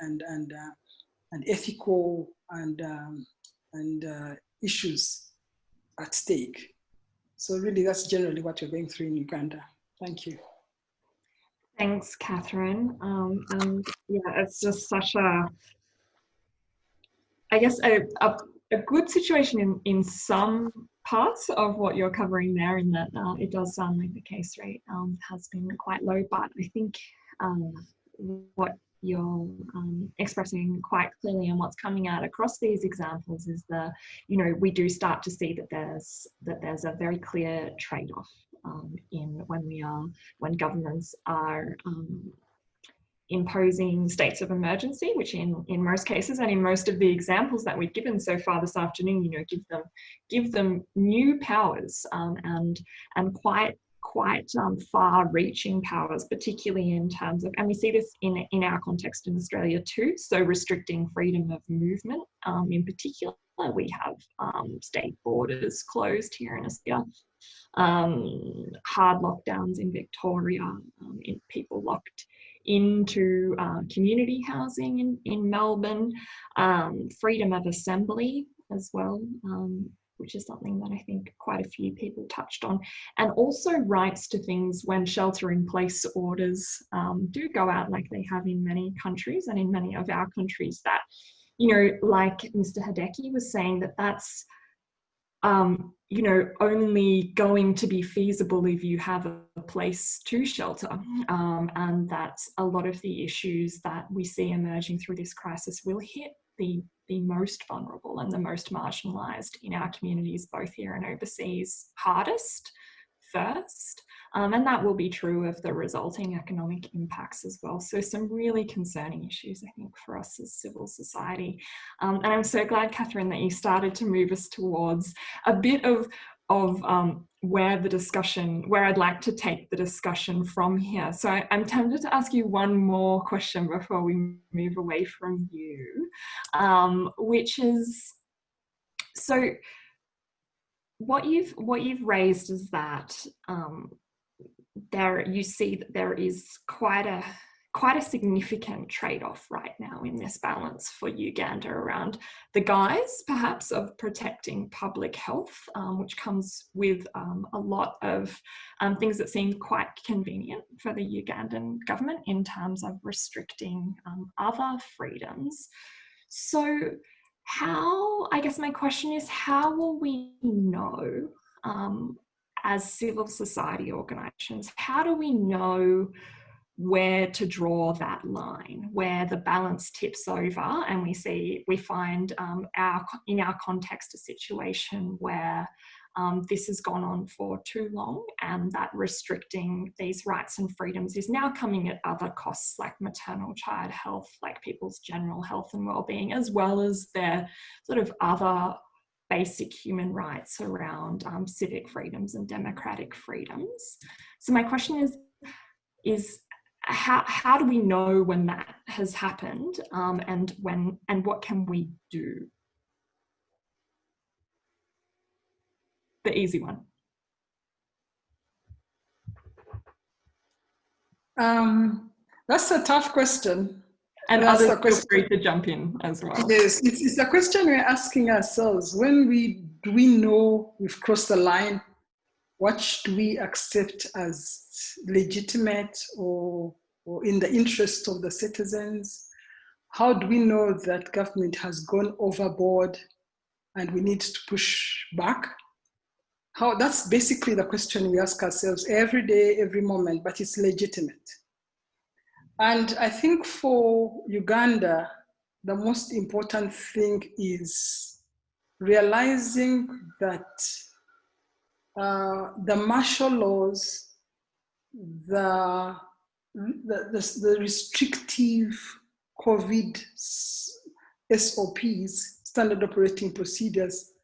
G: ethical and issues at stake. So really that's generally what we're going through in Uganda. Thank you.
F: Thanks, Catherine. And yeah, it's just such a good situation in some parts of what you're covering there, in that it does sound like the case rate has been quite low, but I think what you're expressing quite clearly and what's coming out across these examples is we do start to see that there's a very clear trade-off in when governments are imposing states of emergency, which in most cases and in most of the examples that we've given so far this afternoon, give them new powers and quite far-reaching powers, particularly in terms of, and we see this in our context in Australia too, so restricting freedom of movement. In particular, we have state borders closed here in Australia, hard lockdowns in Victoria, people locked into community housing in Melbourne, freedom of assembly as well, which is something that I think quite a few people touched on, and also rights to things when shelter-in-place orders do go out, like they have in many countries and in many of our countries, that, like Mr. Hideki was saying, that's only going to be feasible if you have a place to shelter. And that's a lot of the issues that we see emerging through this crisis will hit the most vulnerable and the most marginalised in our communities, both here and overseas, hardest first. And that will be true of the resulting economic impacts as well. So some really concerning issues, I think, for us as civil society. And I'm so glad, Catherine, that you started to move us towards a bit of where I'd like to take the discussion from here. So I'm tempted to ask you one more question before we move away from you, which is, so what you've raised is that you see that there is quite a significant trade-off right now in this balance for Uganda around the guise, perhaps, of protecting public health, which comes with a lot of things that seem quite convenient for the Ugandan government in terms of restricting other freedoms. So I guess my question is, how will we know, as civil society organisations, how do we know where to draw that line, where the balance tips over and we find in our context a situation where this has gone on for too long, and that restricting these rights and freedoms is now coming at other costs, like maternal child health, like people's general health and well-being, as well as their sort of other basic human rights around civic freedoms and democratic freedoms. So my question is how do we know when that has happened, and what can we do? The easy one.
G: That's a tough question.
F: And
G: That's
F: others
G: a question.
F: feel free to jump in as well.
G: Yes, it's a question we're asking ourselves. When do we know we've crossed the line? What should we accept as legitimate or in the interest of the citizens? How do we know that government has gone overboard and we need to push back? That's basically the question we ask ourselves every day, every moment, but it's legitimate. And I think for Uganda, the most important thing is realizing that the martial laws, the restrictive COVID SOPs, standard operating procedures,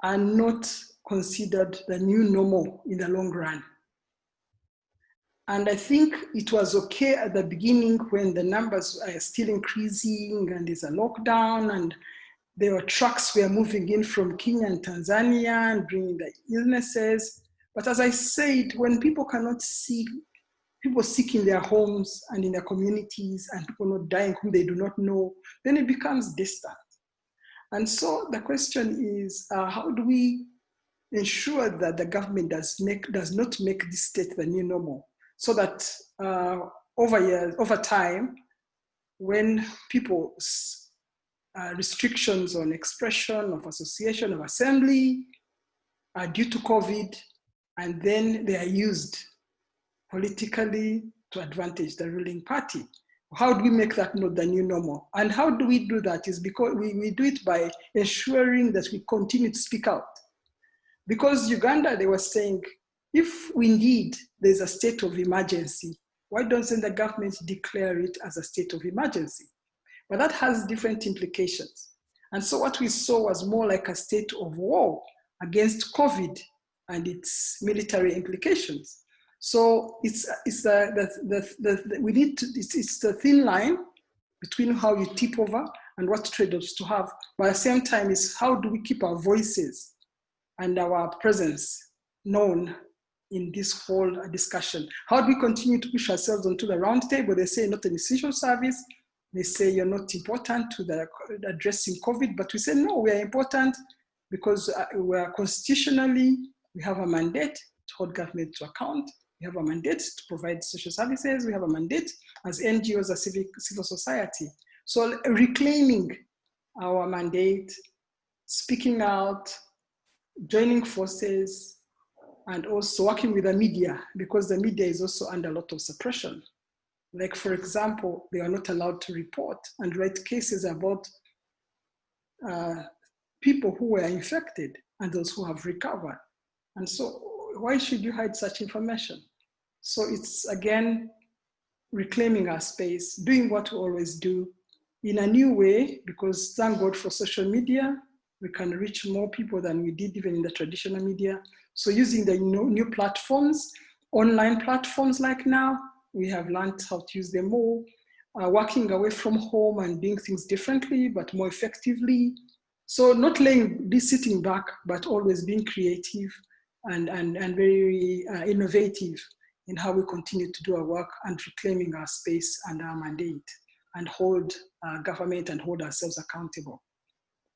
G: are not considered the new normal in the long run. And I think it was okay at the beginning when the numbers are still increasing and there's a lockdown and there were trucks were moving in from Kenya and Tanzania and bringing the illnesses. But as I said, when people cannot see people sick in their homes and in their communities and people not dying whom they do not know, then it becomes distant. And so the question is, how do we ensure that the government does not make this state the new normal, so that over time, when people's restrictions on expression, of association, of assembly are due to COVID, and then they are used politically to advantage the ruling party. How do we make that not the new normal? And how do we do that is because we do it by ensuring that we continue to speak out. Because Uganda, they were saying, if indeed there's a state of emergency, why doesn't the government declare it as a state of emergency? But that has different implications. And so what we saw was more like a state of war against COVID and its military implications. So it's the thin line between how you tip over and what trade-offs to have. But at the same time, is how do we keep our voices and our presence known in this whole discussion? How do we continue to push ourselves onto the round table? They say not an essential service. They say you're not important to the addressing COVID, but we say no, we are important because we are constitutionally, we have a mandate to hold government to account. We have a mandate to provide social services. We have a mandate as NGOs, as civil society. So reclaiming our mandate, speaking out, joining forces, and also working with the media, because the media is also under a lot of suppression. Like, for example, they are not allowed to report and write cases about people who were infected and those who have recovered. And so why should you hide such information? So it's, again, reclaiming our space, doing what we always do in a new way, because thank God for social media, we can reach more people than we did even in the traditional media. So using the new platforms, online platforms like now, we have learned how to use them more, working away from home and doing things differently, but more effectively. So not sitting back, but always being creative and very innovative in how we continue to do our work and reclaiming our space and our mandate and hold government and hold ourselves accountable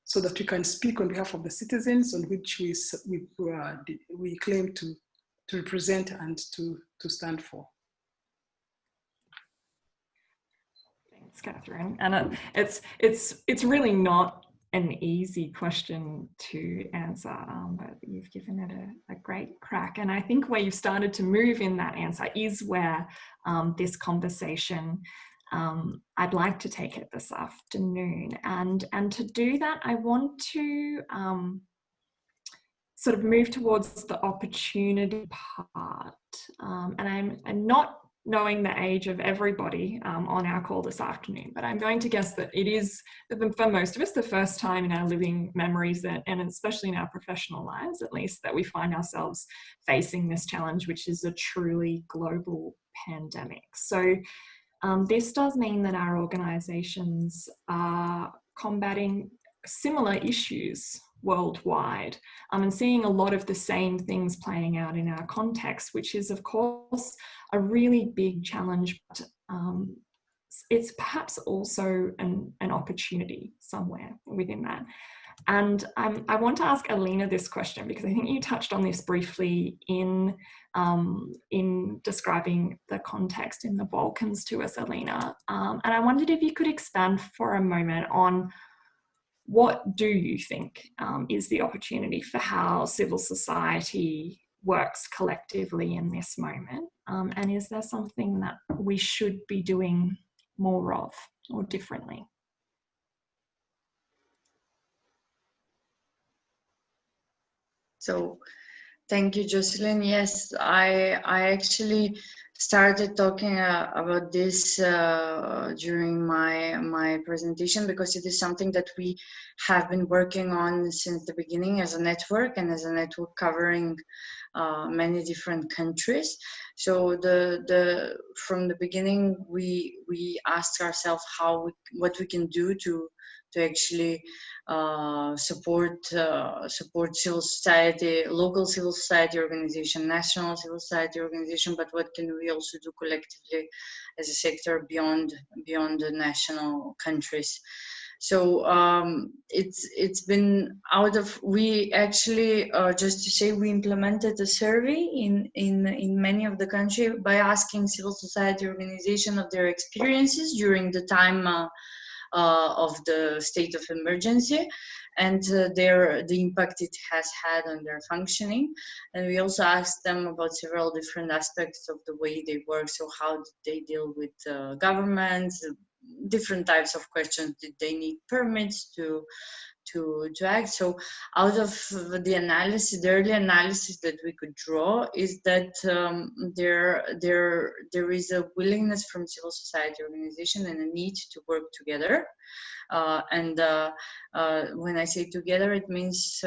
G: so that we can speak on behalf of the citizens on which we claim to represent and to stand for.
F: Thanks, Catherine. And it's really not an easy question to answer, but you've given it a great crack. And I think where you've started to move in that answer is where this conversation, I'd like to take it this afternoon. And to do that, I want to sort of move towards the opportunity part. And I'm not knowing the age of everybody on our call this afternoon, but I'm going to guess that it is, for most of us, the first time in our living memories that, and especially in our professional lives at least, that we find ourselves facing this challenge, which is a truly global pandemic. So this does mean that our organisations are combating similar issues worldwide and seeing a lot of the same things playing out in our context, which is, of course, a really big challenge, but it's perhaps also an opportunity somewhere within that. And I want to ask Alina this question, because I think you touched on this briefly in describing the context in the Balkans to us, Alina. And I wondered if you could expand for a moment on what do you think is the opportunity for how civil society works collectively in this moment? And is there something that we should be doing more of or differently?
C: So thank you, Jocelyn. Yes, I actually started talking about this during my presentation, because it is something that we have been working on since the beginning as a network, and as a network covering many different countries. So from the beginning, we asked ourselves what we can do to actually support civil society, local civil society organization, national civil society organization, but what can we also do collectively as a sector beyond the national countries. So it's been we actually, just to say, we implemented a survey in many of the country by asking civil society organization of their experiences during the time of the state of emergency, and the impact it has had on their functioning. And we also asked them about several different aspects of the way they work. So how did they deal with governments, different types of questions. Did they need permits to act? So out of the analysis, the early analysis that we could draw is that there is a willingness from civil society organization and a need to work together. When I say together, it means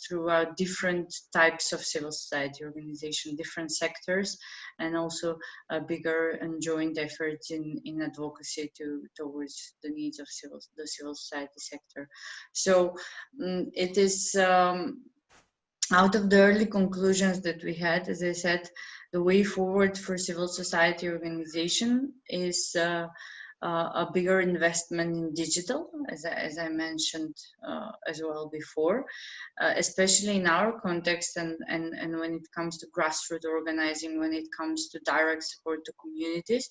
C: throughout different types of civil society organization, different sectors, and also a bigger and joint efforts in advocacy towards the needs of the civil society sector. So it is out of the early conclusions that we had, as I said, the way forward for civil society organization is a bigger investment in digital, as I mentioned as well before, especially in our context, and when it comes to grassroots organizing, when it comes to direct support to communities,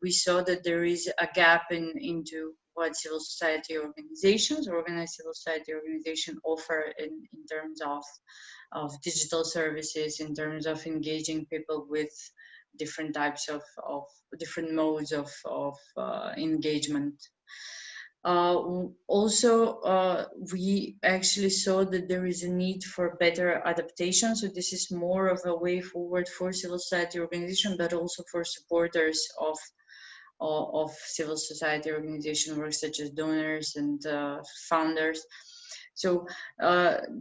C: we saw that there is a gap into what civil society organizations, organized civil society organization offer in terms of digital services, in terms of engaging people with different types of different modes of engagement. Also, we actually saw that there is a need for better adaptation. So this is more of a way forward for civil society organization, but also for supporters of civil society organization work, such as donors and founders. So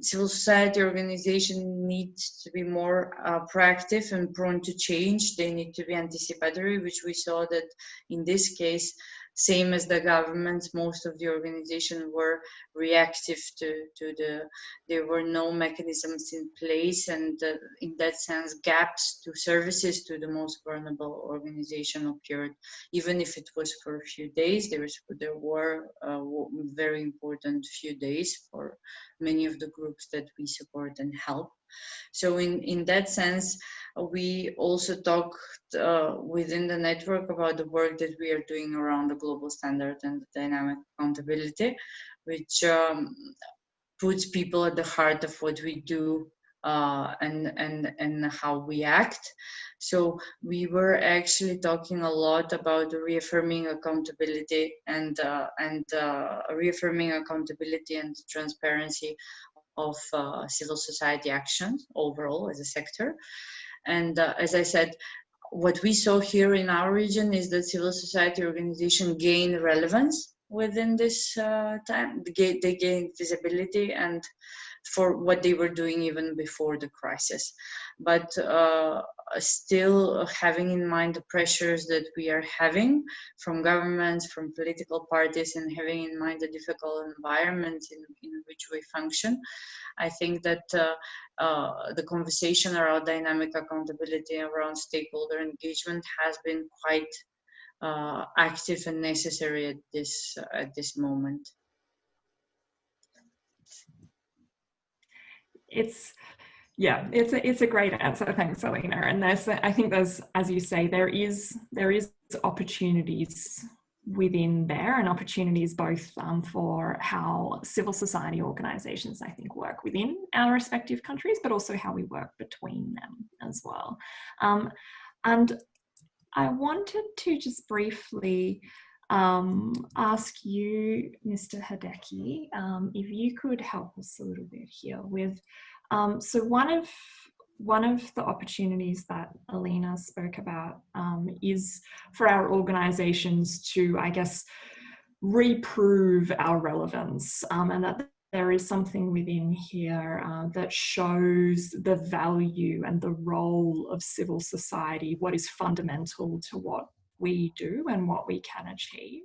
C: civil society organization needs to be more proactive and prone to change. They need to be anticipatory, which we saw that in this case, same as the governments, most of the organizations were reactive there were no mechanisms in place, and in that sense, gaps to services to the most vulnerable organization occurred. Even if it was for a few days, there were very important few days for many of the groups that we support and help. So in that sense, we also talked within the network about the work that we are doing around the global standard and the dynamic accountability, which puts people at the heart of what we do and how we act. So we were actually talking a lot about reaffirming accountability and reaffirming accountability and transparency of civil society actions overall as a sector. And as I said, what we saw here in our region is that civil society organizations gain relevance within this time. They gain visibility and for what they were doing even before the crisis. But still having in mind the pressures that we are having from governments, from political parties, and having in mind the difficult environment in which we function, I think that the conversation around dynamic accountability, around stakeholder engagement has been quite active and necessary at this moment.
F: It's a great answer. Thanks, Alina. And I think there's, as you say, there is opportunities within there, and opportunities both for how civil society organisations, I think, work within our respective countries, but also how we work between them as well. And I wanted to just briefly ask you, Mr. Hideki, if you could help us a little bit here with, so one of the opportunities that Alina spoke about is for our organisations to, I guess, reprove our relevance, and that there is something within here that shows the value and the role of civil society, what is fundamental to what we do and what we can achieve.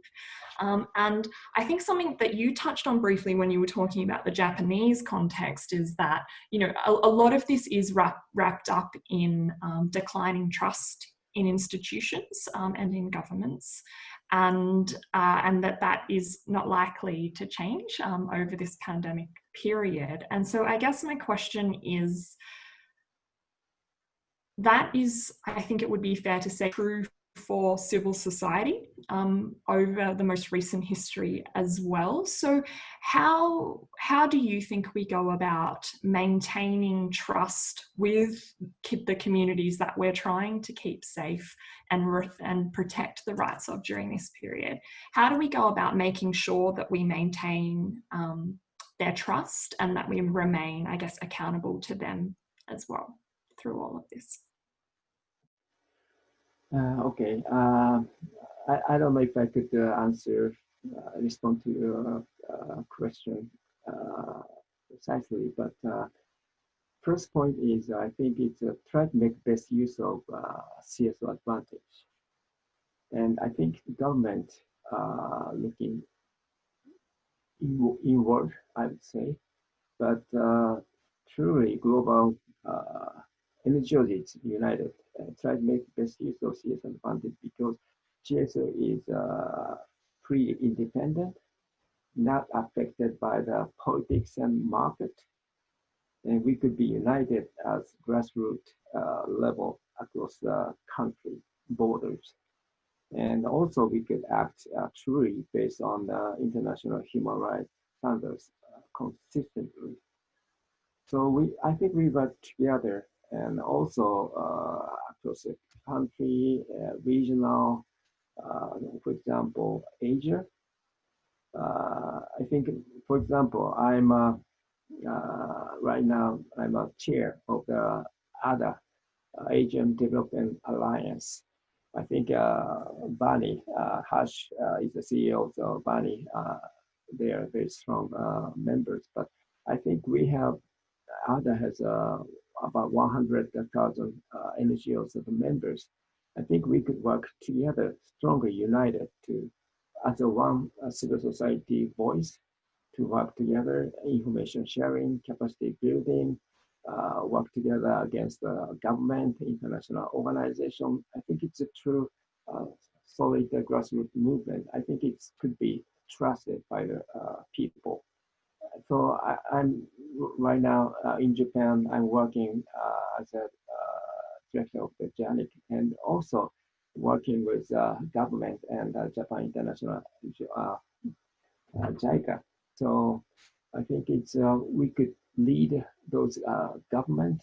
F: And I think something that you touched on briefly when you were talking about the Japanese context is that, you know, a lot of this is wrapped up in declining trust in institutions and in governments, and that is not likely to change over this pandemic period. And so I guess my question is, that is, I think it would be fair to say, true for civil society over the most recent history as well. So how do you think we go about maintaining trust with the communities that we're trying to keep safe and protect the rights of during this period? How do we go about making sure that we maintain their trust and that we remain, I guess, accountable to them as well through all of this?
E: Okay. I don't know if I could respond to your question precisely, but first point is, I think it's try to make best use of CSO advantage. And I think the government looking inward, I would say, but truly global NGOs united and try to make the best use of CSO advantage, because GSO is pretty independent, not affected by the politics and market. And we could be united as grassroots level across the country borders. And also we could act truly based on the international human rights standards consistently. So I think we work together, and also across the country, regional, for example, Asia. I think, for example, I'm right now I'm a chair of the ADA, Asian Development Alliance. I think Bani Hash is the CEO, so Bani, they are very strong members. But I think we have, ADA has about 100,000 NGOs of the members. I think we could work together, stronger, united, to as a one civil society voice, to work together, information sharing, capacity building, work together against the government, international organization. I think it's a true solid grassroots movement. I think it could be trusted by the people. So I'm right now in Japan. I'm working as a director of the JANIC, and also working with government and Japan International JICA. So I think it's we could lead those government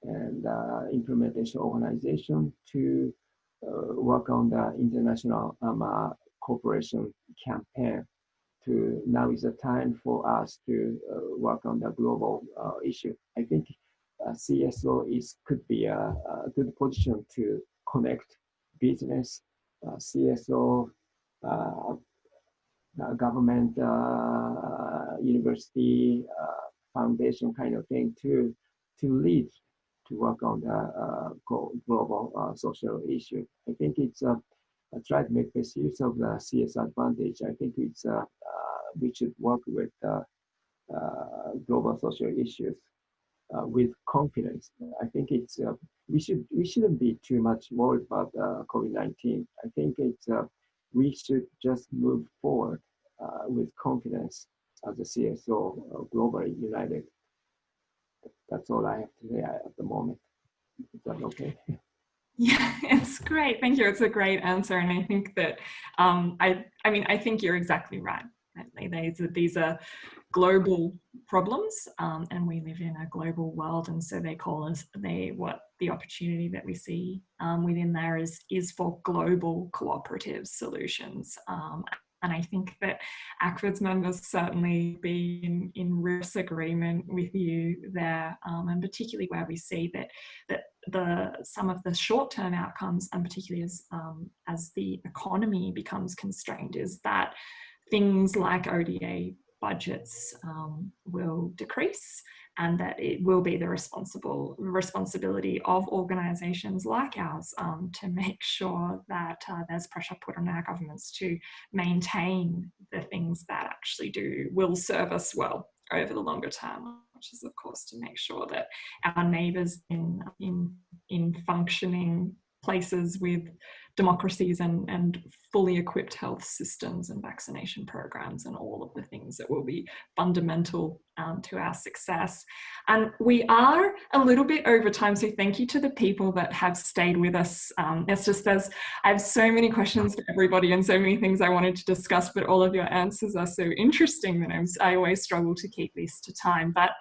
E: and implementation organization to work on the international cooperation campaign. Now is the time for us to work on the global issue. I think CSO could be a good position to connect business, CSO, government, university, foundation kind of thing to lead, to work on the global social issue. I think it's try to make best use of the CS advantage. I think it's we should work with global social issues with confidence. I think it's we shouldn't be too much worried about COVID-19. I think it's we should just move forward with confidence as a CSO globally united. That's all I have to say at the moment. Is that okay?
F: Yeah, it's great. Thank you. It's a great answer, and I think that I think you're exactly right. These are global problems, and we live in a global world, and so they call us the opportunity that we see within there is for global cooperative solutions. And I think that ACFID's members certainly be in agreement with you there, and particularly where we see that some of the short-term outcomes, and particularly as the economy becomes constrained, is that things like ODA budgets will decrease, and that it will be the responsibility of organisations like ours to make sure that there's pressure put on our governments to maintain the things that actually will serve us well over the longer term, which is of course to make sure that our neighbours in functioning places with democracies and fully equipped health systems and vaccination programs and all of the things that will be fundamental to our success. And we are a little bit over time, so thank you to the people that have stayed with us. I have so many questions for everybody and so many things I wanted to discuss, but all of your answers are so interesting that I always struggle to keep this to time. But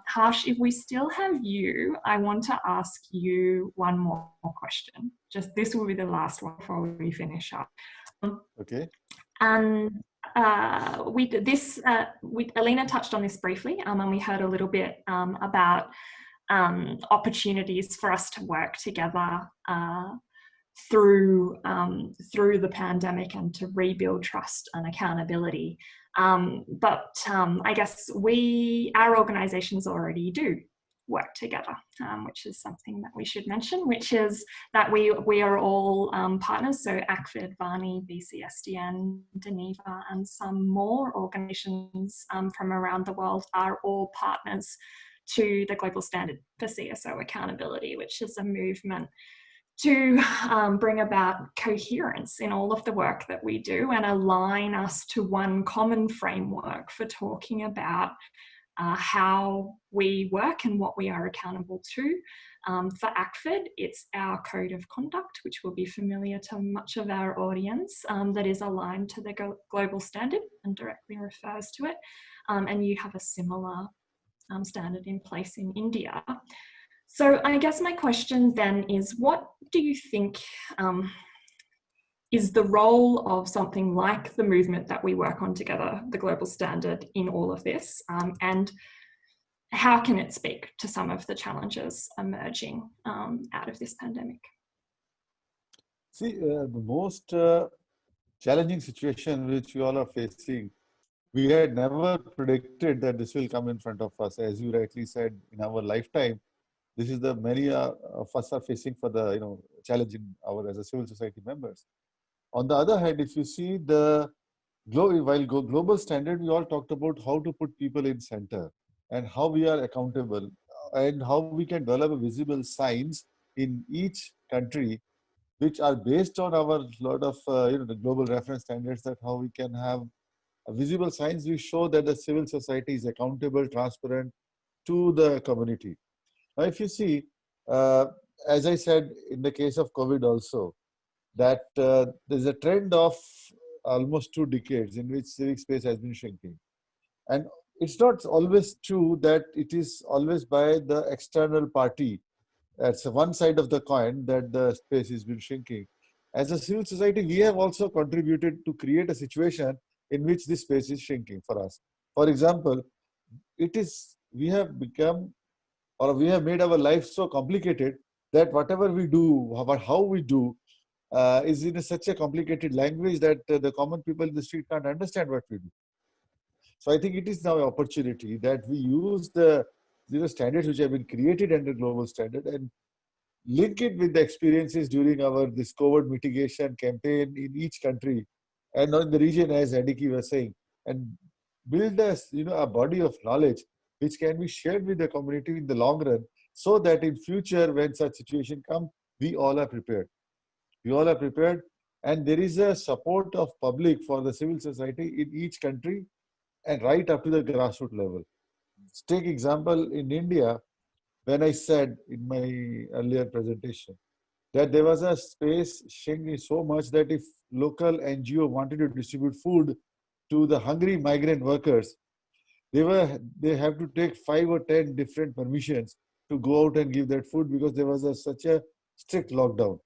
F: Harsh, if we still have you, I want to ask you one more question. Just this will be the last one before we finish up.
D: Okay.
F: And Alina touched on this briefly, and we heard a little bit about opportunities for us to work together through the pandemic and to rebuild trust and accountability. But I guess our organisations already do work together, which is something that we should mention, which is that we are all partners. So ACFID, Varney, BCSDN, Geneva, and some more organisations from around the world are all partners to the Global Standard for CSO Accountability, which is a movement to bring about coherence in all of the work that we do and align us to one common framework for talking about how we work and what we are accountable to. For ACFID, it's our code of conduct, which will be familiar to much of our audience, that is aligned to the global standard and directly refers to it. And you have a similar standard in place in India. So I guess my question then is, what do you think is the role of something like the movement that we work on together, the global standard, in all of this? And how can it speak to some of the challenges emerging out of this pandemic?
D: See, the most challenging situation which we all are facing, we had never predicted that this will come in front of us. As you rightly said, in our lifetime, this is the many of us are facing for the challenge in as a civil society members. On the other hand, if you see the global standard, we all talked about how to put people in center and how we are accountable and how we can develop visible signs in each country, which are based on our lot of the global reference standards, that how we can have visible signs. We show that the civil society is accountable, transparent to the community. Now, if you see, as I said, in the case of COVID also, that there's a trend of almost 2 decades in which civic space has been shrinking. And it's not always true that it is always by the external party. That's one side of the coin, that the space has been shrinking. As a civil society, we have also contributed to create a situation in which this space is shrinking for us. For example, we have become, or we have made our life so complicated that whatever we do, how we do, is in such a complicated language that the common people in the street can't understand what we do. So I think it is now an opportunity that we use the standards which have been created under global standard and link it with the experiences during this COVID mitigation campaign in each country and in the region, as Hideki was saying, and build a body of knowledge which can be shared with the community in the long run, so that in future, when such situation comes, we all are prepared. We all are prepared, and there is a support of public for the civil society in each country and right up to the grassroots level. Let's take example in India, when I said in my earlier presentation that there was a space shrinking so much that if local NGO wanted to distribute food to the hungry migrant workers, they have to take 5 or 10 different permissions to go out and give that food, because there was such a strict lockdown.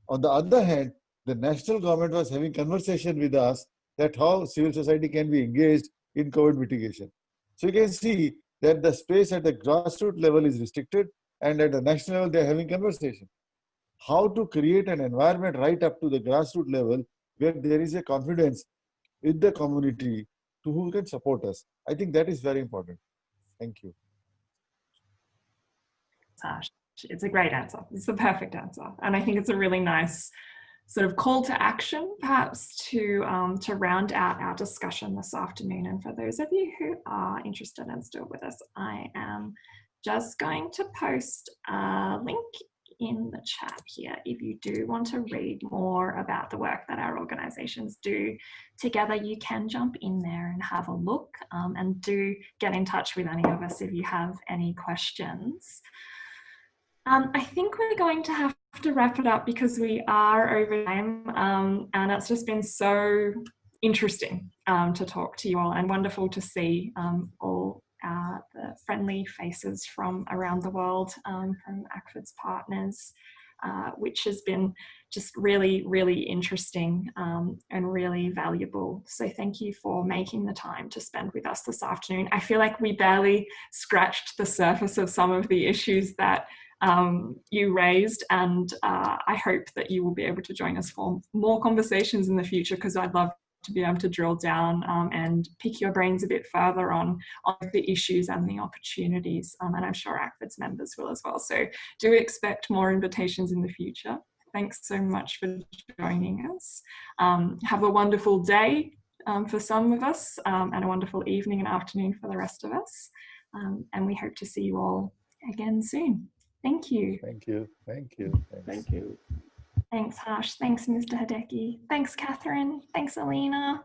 D: On the other hand, the national government was having conversation with us that how civil society can be engaged in COVID mitigation. So you can see that the space at the grassroots level is restricted, and at the national level, they're having conversation. How to create an environment right up to the grassroots level where there is a confidence in the community to who can support us. I think that is very important. Thank you.
F: Sash, it's a great answer. It's the perfect answer. And I think it's a really nice sort of call to action, perhaps, to round out our discussion this afternoon. And for those of you who are interested and still with us, I am just going to post a link in the chat here if you do want to read more about the work that our organizations do together. You can jump in there and have a look, and do get in touch with any of us if you have any questions. I think we're going to have to wrap it up because we are over time, and it's just been so interesting to talk to you all, and wonderful to see all the friendly faces from around the world, from ACFID's partners, which has been just really, really interesting and really valuable. So thank you for making the time to spend with us this afternoon. I feel like we barely scratched the surface of some of the issues that you raised, and I hope that you will be able to join us for more conversations in the future, because I'd love to be able to drill down and pick your brains a bit further on the issues and the opportunities, and I'm sure ACFID's members will as well. So do expect more invitations in the future. Thanks so much for joining us. Have a wonderful day for some of us, and a wonderful evening and afternoon for the rest of us, and we hope to see you all again soon. Thank you.
D: Thank you. Thank you. Thanks.
E: Thank you.
F: Thanks, Harsh. Thanks, Mr. Hideki. Thanks, Catherine. Thanks, Alina.